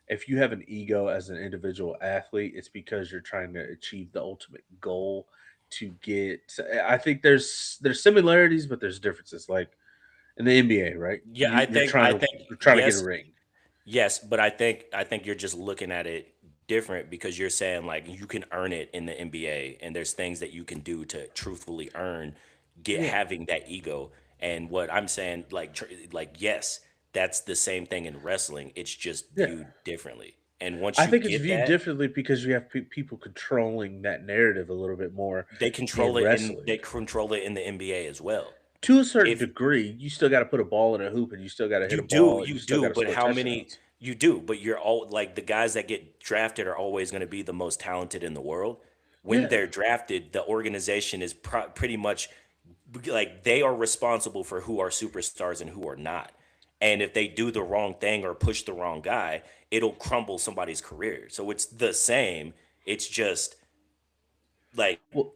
if you have an ego as an individual athlete, it's because you're trying to achieve the ultimate goal to get. I think there's similarities, but there's differences. Like in the NBA, right? Yeah, You, you're I trying to think you're trying to get a yes, ring. yes, but I think you're just looking at it different because you're saying like you can earn it in the NBA and there's things that you can do to truthfully earn get Yeah, having that ego. And what I'm saying like like yes, that's the same thing in wrestling. It's just yeah. viewed differently. And once I you think it's get viewed that, differently because you have people controlling that narrative a little bit more they control in it and wrestling. they control it in the NBA as well. To a certain If degree, you still got to put a ball in a hoop, and you still got to hit a ball, and you you still got do, to but score how many touchdowns. you do, but you're all like the guys that get drafted are always going to be the most talented in the world. When Yeah, they're drafted, the organization is pretty much like they are responsible for who are superstars and who are not. And if they do the wrong thing or push the wrong guy, it'll crumble somebody's career. So it's the same. It's just like well,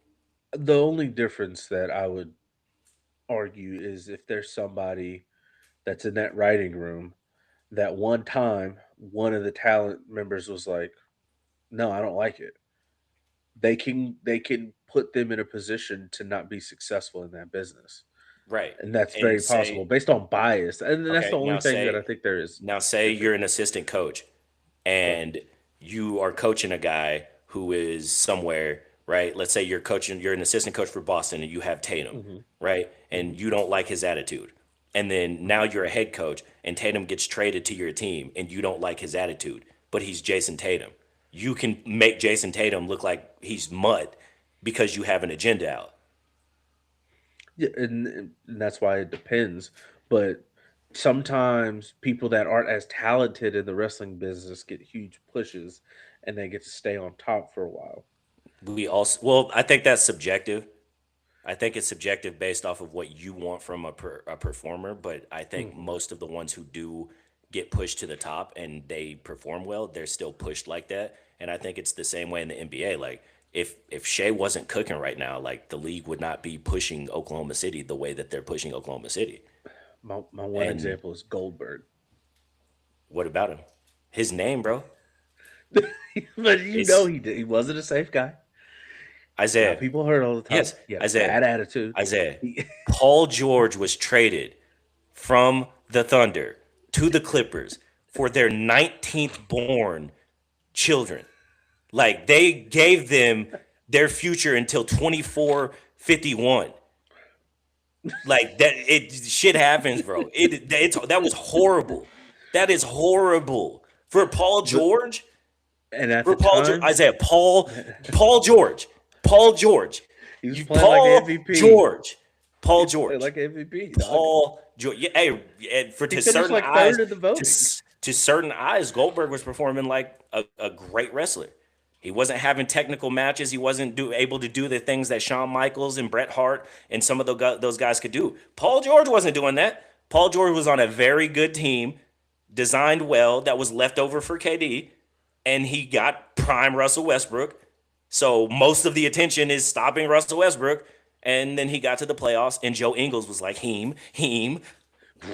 the only difference that I would argue is if there's somebody that's in that writing room that one time one of the talent members was like, "No, I don't like it." They can put them in a position to not be successful in that business, right. and that's And very possible say, based on bias. And that's the okay, only thing that I think there is now say different. you're an assistant coach Okay. and you are coaching a guy who is somewhere, right? Let's say you're an assistant coach for Boston and you have Tatum, Hmm. right? Hmm. And you don't like his attitude. And then now you're a head coach and Tatum gets traded to your team and you don't like his attitude, but he's Jason Tatum. You can make Jason Tatum look like he's mud because you have an agenda out. Yeah, and that's why it depends. But sometimes people that aren't as talented in the wrestling business get huge pushes, and they get to stay on top for a while. We also, well, I think that's subjective. I think it's subjective based off of what you want from a performer, but I think Hmm. most of the ones who do get pushed to the top and they perform well, they're still pushed like that. And I think it's the same way in the NBA. Like if Shea wasn't cooking right now, like the league would not be pushing Oklahoma City the way that they're pushing Oklahoma City. My one And example is Goldberg. what about him? His name, bro. But It's he wasn't a safe guy. He got Isaiah. people hurt all the time. Yes, He had a Isaiah. bad attitude. Isaiah. He, Paul George was traded from the Thunder to the Clippers for their 19th born children. Like they gave them their future until 2451. Like that it shit happens, bro. That was horrible. That is horrible. For Paul but George, and at the for Paul George, time, Isaiah, Paul George, Paul George, he was you playing like an Paul MVP. George, Paul He was playing George. like an MVP, dog. Paul George. Yeah, hey, for He to finished certain like eyes, third in the to voting. to certain eyes, Goldberg was performing like a great wrestler. He wasn't having technical matches. He wasn't able to do the things that Shawn Michaels and Bret Hart and some of those guys could do. Paul George wasn't doing that. Paul George was on a very good team, designed well, that was left over for KD, and he got prime Russell Westbrook. So most of the attention is stopping Russell Westbrook. And then he got to the playoffs, and Joe Ingles was like,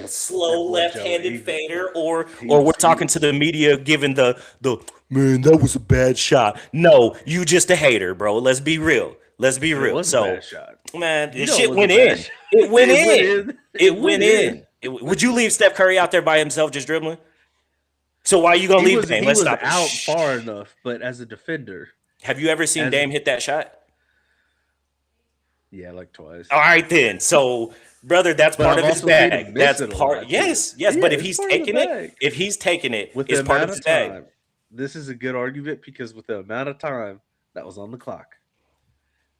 slow That boy Joe left-handed Eagle. fader, He or we're was he talking to was the media giving the man, that was a bad shot. No, you just a hater, bro. Let's be real. Let's be it real. was a bad So, shot. man, You this know it shit was a went bad in. shot. It went It went in. in. It It went went in. in. Would you leave Steph Curry out there by himself just dribbling? So why are you gonna leave Dame? He Let's was stop it. out far Shh. enough, but as a defender, Have you ever seen as Dame hit that shot? yeah, like twice. All right, then. So, brother, that's But part I've of his also seen him bag. miss That's it a part. lot too. Yes, yes. Yeah, But if it's he's part of the taking it, bag. it's With the part of amount his of bag. time, this is a good argument because with the amount of time that was on the clock,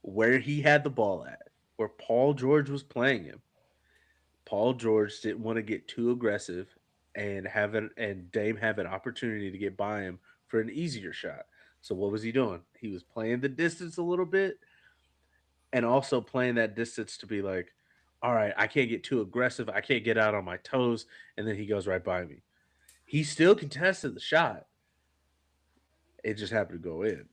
where he had the ball at, where Paul George was playing him, Paul George didn't want to get too aggressive and Dame have an opportunity to get by him for an easier shot. So what was he doing? He was playing the distance a little bit and also playing that distance to be like, all right, I can't get too aggressive. I can't get out on my toes. And then he goes right by me. He still contested the shot. It just happened to go in.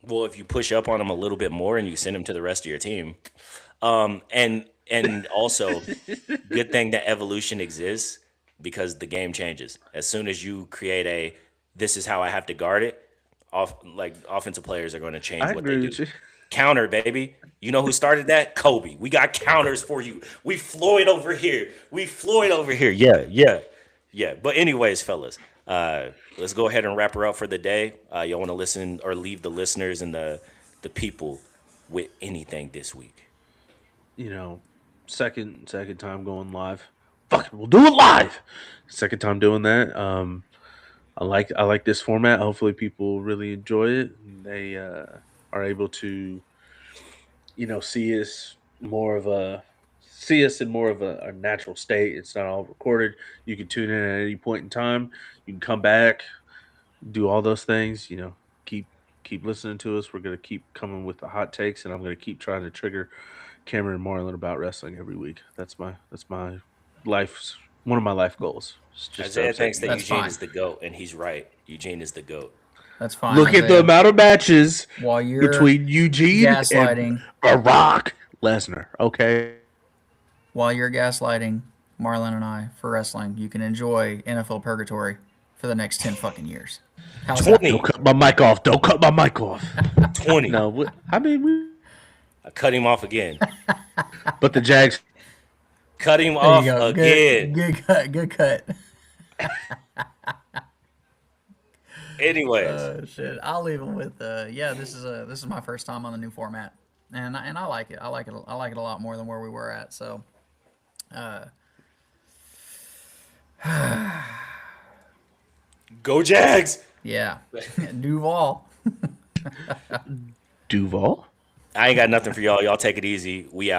Well, if you push up on him a little bit more and you send him to the rest of your team, and also good thing that evolution exists because the game changes as soon as you create a this is how I have to guard it. Offensive players are going to change I what they agree do. with you. Counter, baby. You know who started that? Kobe. We got counters for you. We Floyd over here. We Floyd over here. Yeah, yeah, yeah. But anyways, fellas, let's go ahead and wrap her up for the day. Y'all want to listen or leave the listeners and the people with anything this week? You know, second time going live. Fuck it, we'll do it live. Second time doing that. I like this format. Hopefully, people really enjoy it. And they are able to, see us in more of a natural state. It's not all recorded. You can tune in at any point in time. You can come back, do all those things. Keep listening to us. We're gonna keep coming with the hot takes, and I'm gonna keep trying to trigger Cameron and Marlon about wrestling every week. That's my life's one of my life goals. It's just to Isaiah upset thinks that you. That's Eugene fine. is the GOAT, and he's right. Eugene is the GOAT. That's fine. Look at the Isaiah. amount of matches While you're between Eugene and gaslighting, Barack Lesnar. Okay. while you're gaslighting Marlon and I for wrestling, you can enjoy NFL purgatory for the next 10 fucking years. How's that? 20. Don't cut my mic off. Don't cut my mic off. 20. No, I mean, I cut him off again. but the Jags. Cut him There off you go. again. Good cut. Good cut. Anyways, Shit. I'll leave them with yeah, this is my first time on the new format. And I like it. I like it a lot more than where we were at. So go Jags. yeah. Duval. Duval. I ain't got nothing for y'all. Y'all take it easy. We out.